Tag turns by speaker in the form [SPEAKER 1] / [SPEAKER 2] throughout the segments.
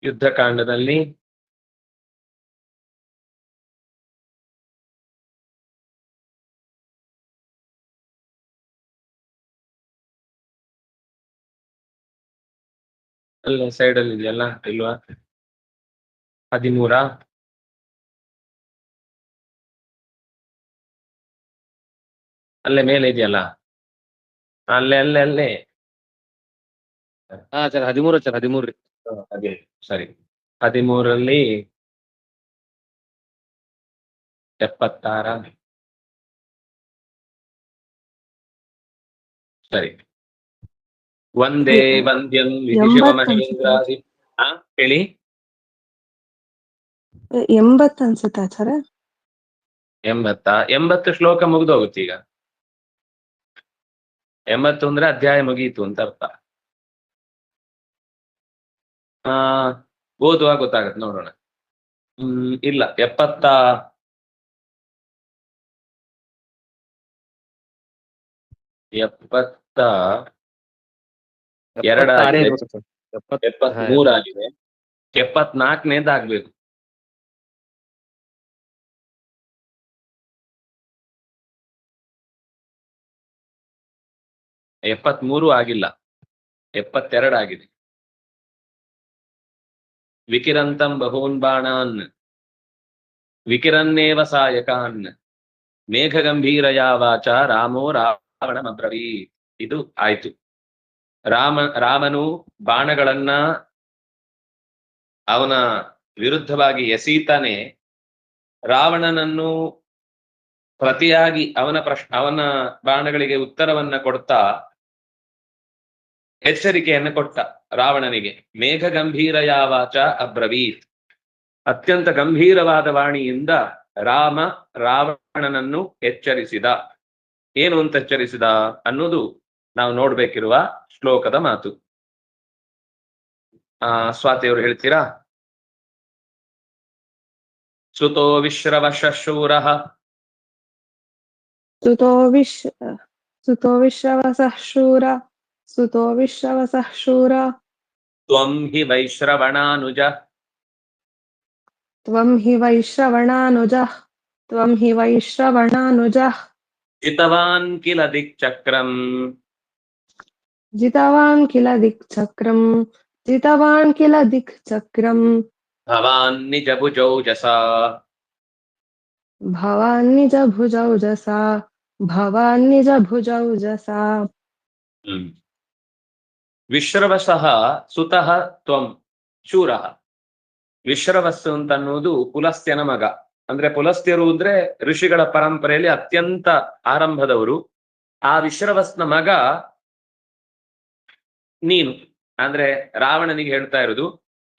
[SPEAKER 1] ಯುದ್ಧಕಾಂಡದಲ್ಲಿ ಅಲ್ಲೇ ಸೈಡ್ ಅಲ್ಲಿ ಇದೆಯಲ್ಲ, ಇಲ್ವಾ? 13 ಅಲ್ಲೇ ಮೇಲೆ ಇದೆಯಲ್ಲ, ಅಲ್ಲೇ ಅಲ್ಲೇ ಅಲ್ಲೇ.
[SPEAKER 2] ಹಾ ಸರ್ 13 ಸರ್ 13 ರೀ.
[SPEAKER 1] ಅದೇ ಸರಿ. 13ರಲ್ಲಿ 76 ಸರಿ. ಒಂದೇ ವಂದ್ಯಂ ವಿಧಿಶಿವ ಮಹೇಂದ್ರಾದಿ. ಹೇಳಿ.
[SPEAKER 3] 80 ಅನ್ಸುತ್ತೆ ಆಚಾರ್ಯ.
[SPEAKER 1] 80 ಶ್ಲೋಕ ಮುಗಿದೋಗುತ್ತೆ ಈಗ. 80 ಅಂದ್ರೆ ಅಧ್ಯಾಯ ಮುಗಿಯಿತು ಅಂತ ಅರ್ಥ. ಓದುವಾಗ ಗೊತ್ತಾಗತ್ತೆ, ನೋಡೋಣ. ಇಲ್ಲ 72 73 ಆಗಿದೆ. 74ನೇದಾಗ್ಬೇಕು. ಎಪ್ಪತ್ಮೂರು ಆಗಿಲ್ಲ, 72 ಆಗಿದೆ. ವಿಕಿರಂತಂ ಬಹೂನ್ ಬಾಣಾನ್ ವಿಕಿರನ್ನೇವ ಸಾಯಕಾನ್ ಮೇಘ ಗಂಭೀರಯಾ ವಾಚ ರಾಮೋ ರಾವಣಮಬ್ರವೀತ್. ಇದು ಆಯ್ತು. ರಾಮನು ಬಾಣಗಳನ್ನ ಅವನ ವಿರುದ್ಧವಾಗಿ ಎಸೀತಾನೆ. ರಾವಣನನ್ನು ಪ್ರತಿಯಾಗಿ ಅವನ ಬಾಣಗಳಿಗೆ ಉತ್ತರವನ್ನ ಕೊಡ್ತಾ ಎಚ್ಚರಿಕೆಯನ್ನು ಕೊಟ್ಟ ರಾವಣನಿಗೆ. ಮೇಘ ಗಂಭೀರಯಾ ವಾಚ ಅಬ್ರವೀತ್. ಅತ್ಯಂತ ಗಂಭೀರವಾದ ವಾಣಿಯಿಂದ ರಾವಣನನ್ನು ಎಚ್ಚರಿಸಿದ. ಏನು ಅಂತ ಎಚ್ಚರಿಸಿದ ಅನ್ನೋದು ನಾವು ನೋಡ್ಬೇಕಿರುವ ಶ್ಲೋಕದ ಮಾತು. ಸ್ವಾತಿಯವರು ಹೇಳ್ತೀರಾ? ಸುತೋ ವಿಶ್ರವಶೂರಃ
[SPEAKER 3] ಸುತೋ ವಿಶ್ರವಸಃ ಶೂರ
[SPEAKER 1] ತ್ವಂ ಹಿ ವೈಶ್ರವಣಾನುಜ ಜಿತವಾನ್ ಕಿಲ ದಿಕ್ಚಕ್ರಂ ಭವಾನ್ ನಿಜ ಭುಜೌಜಸಾ. ವಿಶ್ರವಸಃ ಸುತಃ ತ್ವಂ ಶೂರಃ. ವಿಶ್ರವಸ್ಸು ಅಂತ ಅನ್ನೋದು ಪುಲಸ್ತ್ಯನ ಮಗ. ಅಂದ್ರೆ ಪುಲಸ್ತ್ಯರು ಅಂದ್ರೆ ಋಷಿಗಳ ಪರಂಪರೆಯಲ್ಲಿ ಅತ್ಯಂತ ಆರಂಭದವರು. ಆ ವಿಶ್ರವಸ್ನ ಮಗ ನೀನು. ಅಂದ್ರೆ ರಾವಣನಿಗೆ ಹೇಳ್ತಾ ಇರೋದು.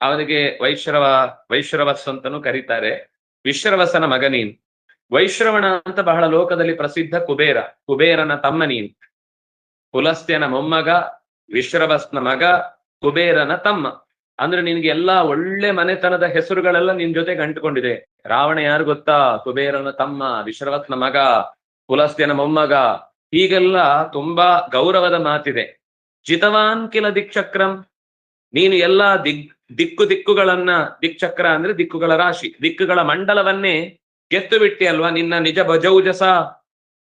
[SPEAKER 1] ಅವನಿಗೆ ವೈಶ್ರವಸ್ ಅಂತಾನು ಕರೀತಾರೆ. ವಿಶ್ರವಸನ ಮಗ ನೀನು. ವೈಶ್ರವಣ ಅಂತ ಬಹಳ ಲೋಕದಲ್ಲಿ ಪ್ರಸಿದ್ಧ ಕುಬೇರನ ತಮ್ಮ ನೀನು. ಪುಲಸ್ತ್ಯನ ಮೊಮ್ಮಗ, ವಿಶ್ರವಸ್ನ ಮಗ, ಕುಬೇರನ ತಮ್ಮ. ಅಂದ್ರೆ ನಿನ್ಗೆ ಎಲ್ಲಾ ಒಳ್ಳೆ ಮನೆತನದ ಹೆಸರುಗಳೆಲ್ಲ ನಿನ್ ಜೊತೆಗೆ ಅಂಟುಕೊಂಡಿದೆ. ರಾವಣ ಯಾರು ಗೊತ್ತಾ? ಕುಬೇರನ ತಮ್ಮ, ವಿಶ್ರವಸ್ನ ಮಗ, ಪುಲಸ್ತ್ಯನ ಮೊಮ್ಮಗ. ಹೀಗೆಲ್ಲ ತುಂಬಾ ಗೌರವದ ಮಾತಿದೆ. ಜಿತವಾನ್ ಕಿಲ ದಿಕ್ಚಕ್ರಂ. ನೀನು ಎಲ್ಲಾ ದಿಕ್ಕುಗಳನ್ನ, ದಿಕ್ಚಕ್ರ ಅಂದ್ರೆ ದಿಕ್ಕುಗಳ ರಾಶಿ, ದಿಕ್ಕುಗಳ ಮಂಡಲವನ್ನೇ ಗೆದ್ದು ಬಿಟ್ಟಿ ಅಲ್ವಾ? ನಿನ್ನ ನಿಜ ಭುಜೌಜಸ,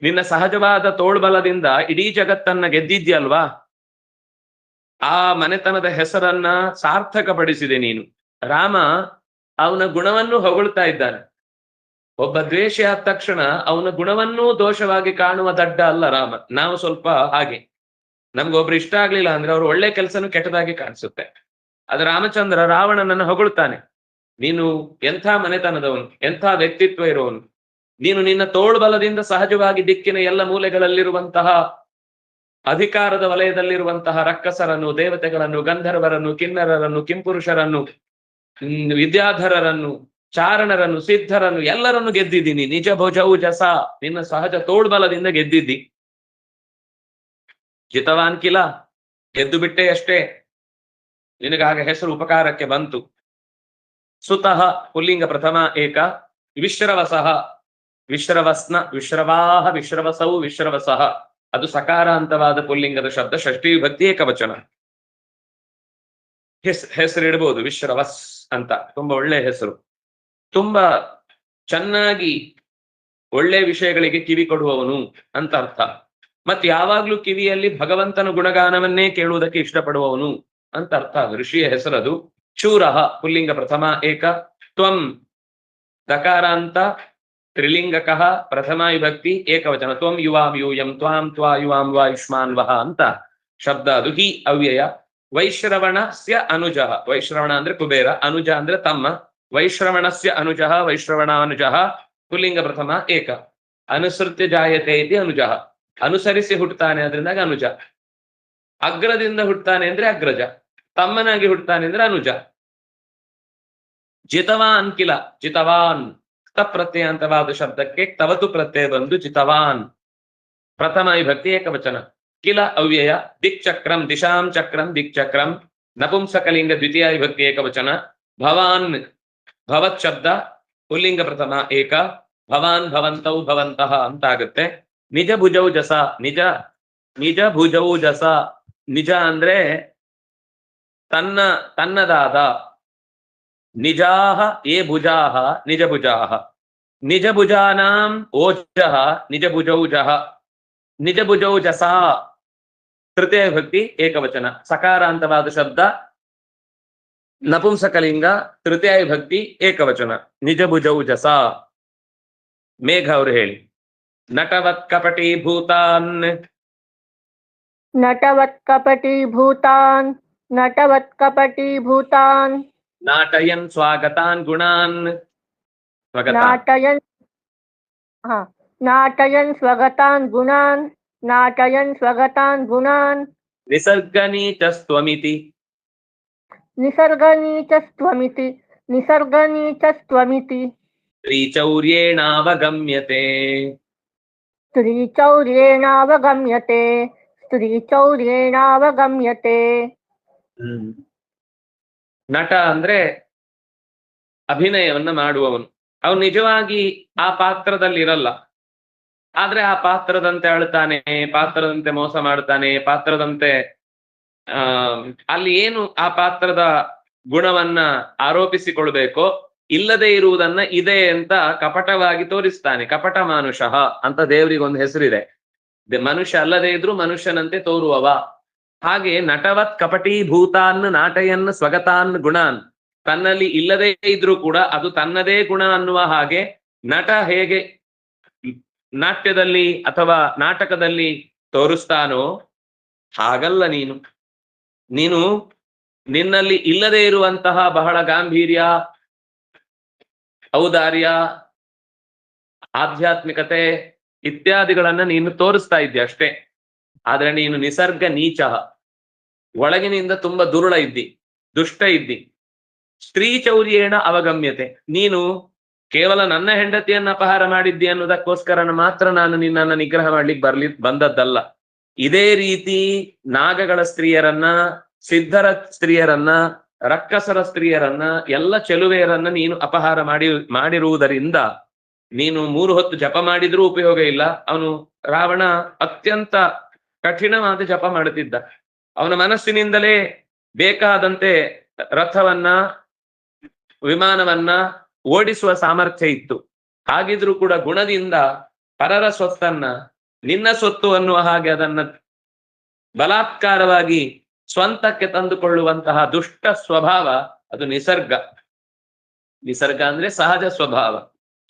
[SPEAKER 1] ನಿನ್ನ ಸಹಜವಾದ ತೋಳ್ಬಲದಿಂದ ಇಡೀ ಜಗತ್ತನ್ನ ಗೆದ್ದಿದ್ಯಲ್ವಾ? ಆ ಮನೆತನದ ಹೆಸರನ್ನ ಸಾರ್ಥಕಪಡಿಸಿದೆ ನೀನು. ರಾಮ ಅವನ ಗುಣವನ್ನು ಹೊಗಳ್ತಾ ಇದ್ದಾನೆ. ಒಬ್ಬ ದ್ವೇಷಿ ಆದ ತಕ್ಷಣ ಅವನ ಗುಣವನ್ನೂ ದೋಷವಾಗಿ ಕಾಣುವ ದಡ್ಡ ಅಲ್ಲ ರಾಮ. ನಾವು ಸ್ವಲ್ಪ ಹಾಗೆ, ನಮ್ಗೊಬ್ರು ಇಷ್ಟ ಆಗ್ಲಿಲ್ಲ ಅಂದ್ರೆ ಅವ್ರು ಒಳ್ಳೆ ಕೆಲಸನೂ ಕೆಟ್ಟದಾಗಿ ಕಾಣಿಸುತ್ತೆ. ಅದು ರಾಮಚಂದ್ರ ರಾವಣನನ್ನು ಹೊಗಳ್ತಾನೆ. ನೀನು ಎಂಥ ಮನೆತನದವನು, ಎಂಥ ವ್ಯಕ್ತಿತ್ವ ಇರುವವನು. ನೀನು ನಿನ್ನ ತೋಳ್ಬಲದಿಂದ ಸಹಜವಾಗಿ ದಿಕ್ಕಿನ ಎಲ್ಲ ಮೂಲೆಗಳಲ್ಲಿರುವಂತಹ ಅಧಿಕಾರದ ವಲಯದಲ್ಲಿರುವಂತಹ ರಕ್ಕಸರನ್ನು, ದೇವತೆಗಳನ್ನು, ಗಂಧರ್ವರನ್ನು, ಕಿನ್ನರರನ್ನು, ಕಿಂಪುರುಷರನ್ನು, ವಿದ್ಯಾಧರರನ್ನು, ಚಾರಣರನ್ನು, ಸಿದ್ಧರನ್ನು ಎಲ್ಲರನ್ನು ಗೆದ್ದಿದ್ದೀನಿ. ನಿಜ ಭುಜೌಜಸ, ನಿನ್ನ ಸಹಜ ತೋಳ್ಬಲದಿಂದ ಗೆದ್ದಿದ್ದಿ. ಜಿತವಾನ್ ಕಿಲ, ಗೆದ್ದು ಬಿಟ್ಟೆ ಅಷ್ಟೇ. ನಿನಗಾಗ ಹೆಸರು ಉಪಕಾರಕ್ಕೆ ಬಂತು. ಸುತಃ ಪುಲ್ಲಿಂಗ ಪ್ರಥಮ ಏಕ. ವಿಶ್ರವಸಃ ವಿಶ್ರವಸ್ನ, ವಿಶ್ರವಾಹ, ವಿಶ್ರವಸೌ, ವಿಶ್ರವಸಃ ಅದು ಸಕಾರಾಂತವಾದ ಪುಲ್ಲಿಂಗದ ಶಬ್ದ. ಷಷ್ಠಿ ವಿಭಕ್ತಿ ಏಕವಚನ. ಹೆಸರಿಡಬಹುದು, ವಿಶ್ರವಸ್ ಅಂತ. ತುಂಬಾ ಒಳ್ಳೆ ಹೆಸರು. ತುಂಬಾ ಚೆನ್ನಾಗಿ ಒಳ್ಳೆ ವಿಷಯಗಳಿಗೆ ಕಿವಿ ಕೊಡುವವನು ಅಂತ ಅರ್ಥ. ಮತ್ತೆ ಯಾವಾಗ್ಲೂ ಕಿವಿಯಲ್ಲಿ ಭಗವಂತನ ಗುಣಗಾನವನ್ನೇ ಕೇಳುವುದಕ್ಕೆ ಇಷ್ಟಪಡುವವನು ಅಂತ ಅರ್ಥ. ಋಷಿಯ ಹೆಸರದು. ಶೂರಃ ಪುಲ್ಲಿಂಗ ಪ್ರಥಮ ಏಕ, ತ್ವಂ ದಕಾರಾಂತ ತ್ರಿಲಿಂಗಕಃ ಪ್ರಥಮ ವಿಭಕ್ತಿ ಏಕವಚನ. ತ್ವಂ ಯುವಾಂ ಯೂಯಂ ತ್ವಾಂ ತ್ವಾ ಯುವಾಂ ವಾ ಯುಷ್ಮಾನ್ ವಹ ಅಂತ ಶಬ್ದ ಅದು. ಹಿ ಅವ್ಯಯ. ವೈಶ್ರವಣಸ್ಯ ಅನುಜಃ, ವೈಶ್ರವಣ ಅಂದ್ರೆ ಕುಬೇರ, ಅನುಜ ಅಂದ್ರೆ ತಮ್ಮ. ವೈಶ್ರವಣಸ್ಯ ಅನುಜಃ, ವೈಶ್ರವಣಾನುಜಃ ಪುಲ್ಲಿಂಗ ಪ್ರಥಮ ಏಕ. ಅನುಸೃತ್ಯ ಜಾಯತೆ ಇತಿ ಅನುಜಃ, ಅನುಸರಿಸಿ ಹುಟ್ಟುತ್ತಾನೆ ಅದರಿಂದಾಗ ಅನುಜ. ಅಗ್ರದಿಂದ ಹುಟ್ಟುತ್ತಾನೆ ಅಂದ್ರೆ ಅಗ್ರಜ, ತಮ್ಮನಾಗಿ ಹುಟ್ಟುತ್ತಾನೆ ಅಂದ್ರೆ ಅನುಜ. ಜಿತವಾನ್ ಕಿಲ, ಜಿತವಾನ್ ಪ್ರತ್ಯಯಾಂತವಾದ ಶಬ್ದಕ್ಕೆ ತವತು ಪ್ರತ್ಯಯ ಬಂದು ಜಿತವಾನ್ ಪ್ರಥಮ ವಿಭಕ್ತಿ ಏಕವಚನ. ಕಿಲ ಅವ್ಯಯ. ದಿಕ್ಚಕ್ರಂ ದಿಶಾಂ ಚಕ್ರಂ ದಿಕ್ಚಕ್ರಂ ನಪುಂಸಕಲಿಂಗ ದ್ವಿತೀಯ ವಿಭಕ್ತಿ ಏಕವಚನ. ಭವಾನ್ ಭವತ್ ಶಬ್ದ ಪುಲ್ಲಿಂಗ ಪ್ರಥಮ ಏಕ. ಭವಾನ್ ಭವಂತೌ ಭವಂತಹ ಅಂತಾಗುತ್ತೆ. ನಿಜ ಭುಜೌ ಜಸ, ನಿಜ ನಿಜ ಭುಜೌ ಜಸ. ನಿಜ ಅಂದ್ರೆ ತನ್ನದಾದ. ನಿಜಾಹ ಯೇ ಭುಜಾಹ ನಿಜ ಭುಜಾಹ. ನಿಜ ಭುಜಾನಾಂ ಓಜಃ ನಿಜ ಭುಜೌಜಃ. ನಿಜ ಭುಜೌಜಸ ತೃತೀಯ ವಿಭಕ್ತಿ ಏಕವಚನ. ಸಕಾರಾಂತವಾದ ಶಬ್ದ ನಪುಂಸಕಲಿಂಗ ತೃತೀಯ ವಿಭಕ್ತಿ ಏಕವಚನ. ನಿಜ ಭುಜೌಜಸ. ಮೇಘ ಅವರು ಹೇಳಿ. ನಟವತ್ ಕಪಟಿ ಭೂತಾನ್,
[SPEAKER 2] ನಟವತ್ ಕಪಟಿ ಭೂತಾನ್, ನಟವತ್ ಕಪಟಿ ಭೂತಾನ್.
[SPEAKER 1] ನಾಟಯನ್ ಸ್ವಾಗತಾನ್ ಗುಣಾನ್.
[SPEAKER 2] ನಾಟಯನ್ ನಾಟಯನ್ ಸ್ವಗತಾನ್ ಗುಣಾನ್, ನಾಟಯನ್ ಸ್ವಗತಾನ್ ಗುಣಾನ್.
[SPEAKER 1] ನಿಸರ್ಗನೀಚಸ್ತ್ವಮಿತಿ,
[SPEAKER 2] ನಿಸರ್ಗನೀಚಸ್ತ್ವಮಿತಿ, ನಿಸರ್ಗನೀಚಸ್ತ್ವಮಿತಿ.
[SPEAKER 1] ಸ್ತ್ರೀಚೌರ್ಯೇಣಾವಗಮ್ಯತೆ,
[SPEAKER 2] ಸ್ತ್ರೀಚೌರ್ಯೇಣಾವಗಮ್ಯತೆ, ಸ್ತ್ರೀಚೌರ್ಯೇಣಾವಗಮ್ಯತೆ.
[SPEAKER 1] ನಟ ಅಂದ್ರೆ ಅಭಿನಯವನ್ನ ಮಾಡುವವನು. ಅವನು ನಿಜವಾಗಿ ಆ ಪಾತ್ರದಲ್ಲಿ ಇರಲ್ಲ, ಆದ್ರೆ ಆ ಪಾತ್ರದಂತೆ ಅಳ್ತಾನೆ, ಪಾತ್ರದಂತೆ ಮೋಸ ಮಾಡ್ತಾನೆ, ಪಾತ್ರದಂತೆ ಅಲ್ಲಿ ಏನು ಆ ಪಾತ್ರದ ಗುಣವನ್ನ ಆರೋಪಿಸಿಕೊಳ್ಬೇಕೋ ಇಲ್ಲದೆ ಇರುವುದನ್ನ ಇದೆ ಅಂತ ಕಪಟವಾಗಿ ತೋರಿಸ್ತಾನೆ. ಕಪಟ ಮಾನುಷಃ ಅಂತ ದೇವರಿಗೊಂದು ಹೆಸರಿದೆ. ಮನುಷ್ಯ ಅಲ್ಲದೆ ಇದ್ರು ಮನುಷ್ಯನಂತೆ ತೋರುವವ. ಹಾಗೆ ನಟವತ್ ಕಪಟೀ ಭೂತಾನ್ ನಾಟಯನ್ ಸ್ವಗತಾನ್ ಗುಣಾನ್. ತನ್ನಲ್ಲಿ ಇಲ್ಲದೇ ಇದ್ರೂ ಕೂಡ ಅದು ತನ್ನದೇ ಗುಣ ಅನ್ನುವ ಹಾಗೆ ನಟ ಹೇಗೆ ನಾಟ್ಯದಲ್ಲಿ ಅಥವಾ ನಾಟಕದಲ್ಲಿ ತೋರಿಸ್ತಾನೋ ಹಾಗಲ್ಲ ನೀನು. ನೀನು ನಿನ್ನಲ್ಲಿ ಇಲ್ಲದೆ ಇರುವಂತಹ ಬಹಳ ಗಾಂಭೀರ್ಯ, ಔದಾರ್ಯ, ಆಧ್ಯಾತ್ಮಿಕತೆ ಇತ್ಯಾದಿಗಳನ್ನ ನೀನು ತೋರಿಸ್ತಾ ಇದ್ದಿ ಅಷ್ಟೇ. ಆದ್ರೆ ನೀನು ನಿಸರ್ಗ ನೀಚ, ಒಳಗಿನಿಂದ ತುಂಬಾ ದುರುಳ ಇದ್ದಿ, ದುಷ್ಟ ಇದ್ದಿ. ಸ್ತ್ರೀ ಚೌರ್ಯೇಣ ಅವಗಮ್ಯತೆ. ನೀನು ಕೇವಲ ನನ್ನ ಹೆಂಡತಿಯನ್ನ ಅಪಹಾರ ಮಾಡಿದ್ದಿ ಅನ್ನೋದಕ್ಕೋಸ್ಕರ ಮಾತ್ರ ನಾನು ನಿನ್ನನ್ನ ನಿಗ್ರಹ ಮಾಡ್ಲಿಕ್ಕೆ ಬಂದದ್ದಲ್ಲ. ಇದೇ ರೀತಿ ನಾಗಗಳ ಸ್ತ್ರೀಯರನ್ನ, ಸಿದ್ಧರ ಸ್ತ್ರೀಯರನ್ನ, ರಕ್ಕಸರ ಸ್ತ್ರೀಯರನ್ನ, ಎಲ್ಲ ಚೆಲುವೆಯರನ್ನ ನೀನು ಅಪಹಾರ ಮಾಡಿರುವುದರಿಂದ ನೀನು 3 ಹೊತ್ತು ಜಪ ಮಾಡಿದ್ರೂ ಉಪಯೋಗ ಇಲ್ಲ. ಅವನು ರಾವಣ ಅತ್ಯಂತ ಕಠಿಣವಾದ ಜಪ ಮಾಡುತ್ತಿದ್ದ. ಅವನ ಮನಸ್ಸಿನಿಂದಲೇ ಬೇಕಾದಂತೆ ರಥವನ್ನ, ವಿಮಾನವನ್ನ ಓಡಿಸುವ ಸಾಮರ್ಥ್ಯ ಇತ್ತು. ಹಾಗಿದ್ರೂ ಕೂಡ ಗುಣದಿಂದ ಪರರ ಸ್ವತ್ತನ್ನ ನಿನ್ನ ಸ್ವತ್ತು ಅನ್ನುವ ಹಾಗೆ ಅದನ್ನ ಬಲಾತ್ಕಾರವಾಗಿ ಸ್ವಂತಕ್ಕೆ ತಂದುಕೊಳ್ಳುವಂತಹ ದುಷ್ಟ ಸ್ವಭಾವ ಅದು ನಿಸರ್ಗ. ನಿಸರ್ಗ ಅಂದ್ರೆ ಸಹಜ ಸ್ವಭಾವ.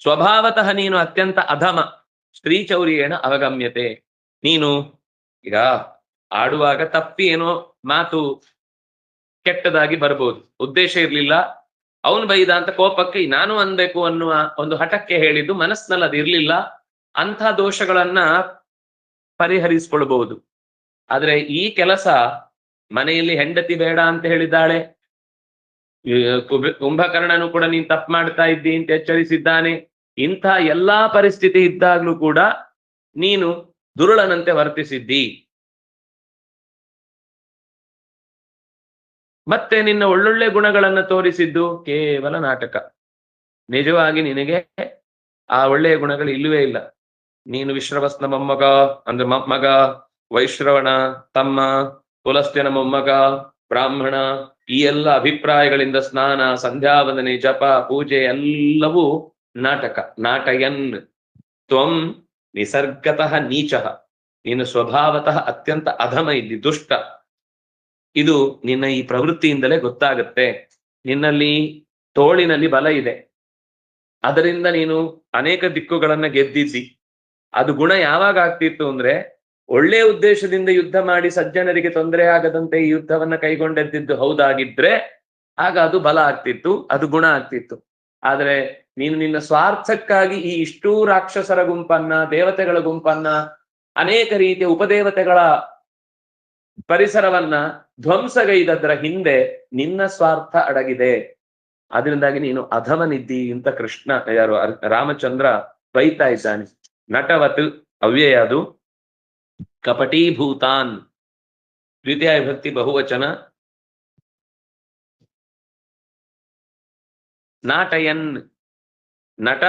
[SPEAKER 1] ಸ್ವಭಾವತಃ ನೀನು ಅತ್ಯಂತ ಅಧಮ. ಸ್ತ್ರೀ ಚೌರ್ಯೇಣ ಅವಗಮ್ಯತೆ. ನೀನು ಈಗ ಆಡುವಾಗ ತಪ್ಪಿ ಏನೋ ಮಾತು ಕೆಟ್ಟದಾಗಿ ಬರ್ಬೋದು, ಉದ್ದೇಶ ಇರ್ಲಿಲ್ಲ, ಅವನು ಬೈದ ಅಂತ ಕೋಪಕ್ಕೆ ನಾನು ಅನ್ಬೇಕು ಅನ್ನುವ ಒಂದು ಹಠಕ್ಕೆ ಹೇಳಿದ್ದು, ಮನಸ್ಸಿನಲ್ಲಿ ಅದಿರ್ಲಿಲ್ಲ. ಅಂಥ ದೋಷಗಳನ್ನ ಪರಿಹರಿಸಿಕೊಳ್ಬಹುದು. ಆದ್ರೆ ಈ ಕೆಲಸ ಮನೆಯಲ್ಲಿ ಹೆಂಡತಿ ಬೇಡ ಅಂತ ಹೇಳಿದ್ದಾಳೆ, ಕುಂಭಕರ್ಣನು ಕೂಡ ನೀನ್ ತಪ್ಪು ಮಾಡ್ತಾ ಇದ್ದಿ ಅಂತ ಎಚ್ಚರಿಸಿದ್ದಾನೆ. ಇಂಥ ಎಲ್ಲಾ ಪರಿಸ್ಥಿತಿ ಇದ್ದಾಗ್ಲೂ ಕೂಡ ನೀನು ದುರುಳನಂತೆ ವರ್ತಿಸಿದ್ದಿ. ಮತ್ತೆ ನಿನ್ನ ಒಳ್ಳೊಳ್ಳೆ ಗುಣಗಳನ್ನ ತೋರಿಸಿದ್ದು ಕೇವಲ ನಾಟಕ. ನಿಜವಾಗಿ ನಿನಗೆ ಆ ಒಳ್ಳೆಯ ಗುಣಗಳು ಇಲ್ಲವೇ ಇಲ್ಲ. ನೀನು ವಿಶ್ರವಸ್ನ ಮೊಮ್ಮಗ ಅಂದ್ರೆ ಮಗ, ವೈಶ್ರವಣ ತಮ್ಮ, ಪುಲಸ್ತ್ಯನ ಮೊಮ್ಮಗ, ಬ್ರಾಹ್ಮಣ, ಈ ಎಲ್ಲ ಅಭಿಪ್ರಾಯಗಳಿಂದ ಸ್ನಾನ, ಸಂಧ್ಯಾವಂದನೆ, ಜಪ, ಪೂಜೆ ಎಲ್ಲವೂ ನಾಟಕ. ನಾಟಯನ್ ತ್ವಂ ನಿಸರ್ಗತಃ ನೀಚಃ, ನೀನು ಸ್ವಭಾವತಃ ಅತ್ಯಂತ ಅಧಮ ಇದ್ದಿ, ದುಷ್ಟ. ಇದು ನಿನ್ನ ಈ ಪ್ರವೃತ್ತಿಯಿಂದಲೇ ಗೊತ್ತಾಗುತ್ತೆ. ನಿನ್ನಲ್ಲಿ ತೋಳಿನಲ್ಲಿ ಬಲ ಇದೆ, ಅದರಿಂದ ನೀನು ಅನೇಕ ದಿಕ್ಕುಗಳನ್ನ ಗೆದ್ದಿದ್ದಿ. ಅದು ಗುಣ ಯಾವಾಗ ಆಗ್ತಿತ್ತು ಅಂದ್ರೆ, ಒಳ್ಳೆ ಉದ್ದೇಶದಿಂದ ಯುದ್ಧ ಮಾಡಿ ಸಜ್ಜನರಿಗೆ ತೊಂದರೆ ಆಗದಂತೆ ಈ ಯುದ್ಧವನ್ನ ಕೈಗೊಂಡೆದ್ದಿದ್ದು ಹೌದಾಗಿದ್ರೆ ಆಗ ಅದು ಬಲ ಆಗ್ತಿತ್ತು, ಅದು ಗುಣ ಆಗ್ತಿತ್ತು. ಆದ್ರೆ ನೀನು ನಿನ್ನ ಸ್ವಾರ್ಥಕ್ಕಾಗಿ ಈ ಇಷ್ಟೂ ರಾಕ್ಷಸರ ಗುಂಪನ್ನ, ದೇವತೆಗಳ ಗುಂಪನ್ನ, ಅನೇಕ ರೀತಿಯ ಉಪದೇವತೆಗಳ ಪರಿಸರವನ್ನ ಧ್ವಂಸಗೈದದ್ರ ಹಿಂದೆ ನಿನ್ನ ಸ್ವಾರ್ಥ ಅಡಗಿದೆ. ಅದರಿಂದಾಗಿ ನೀನು ಅಧಮನಿದ್ದಿ ಅಂತ ಕೃಷ್ಣ, ಯಾರು ರಾಮಚಂದ್ರ ಬೈತಾ ಇದ್ದಾನೆ. ನಟವತ್ ಅವ್ಯಯ ಅದು. ಕಪಟೀಭೂತಾನ್ ದ್ವಿತೀಯ ವಿಭಕ್ತಿ ಬಹುವಚನ. ನಾಟಯನ್, ನಟ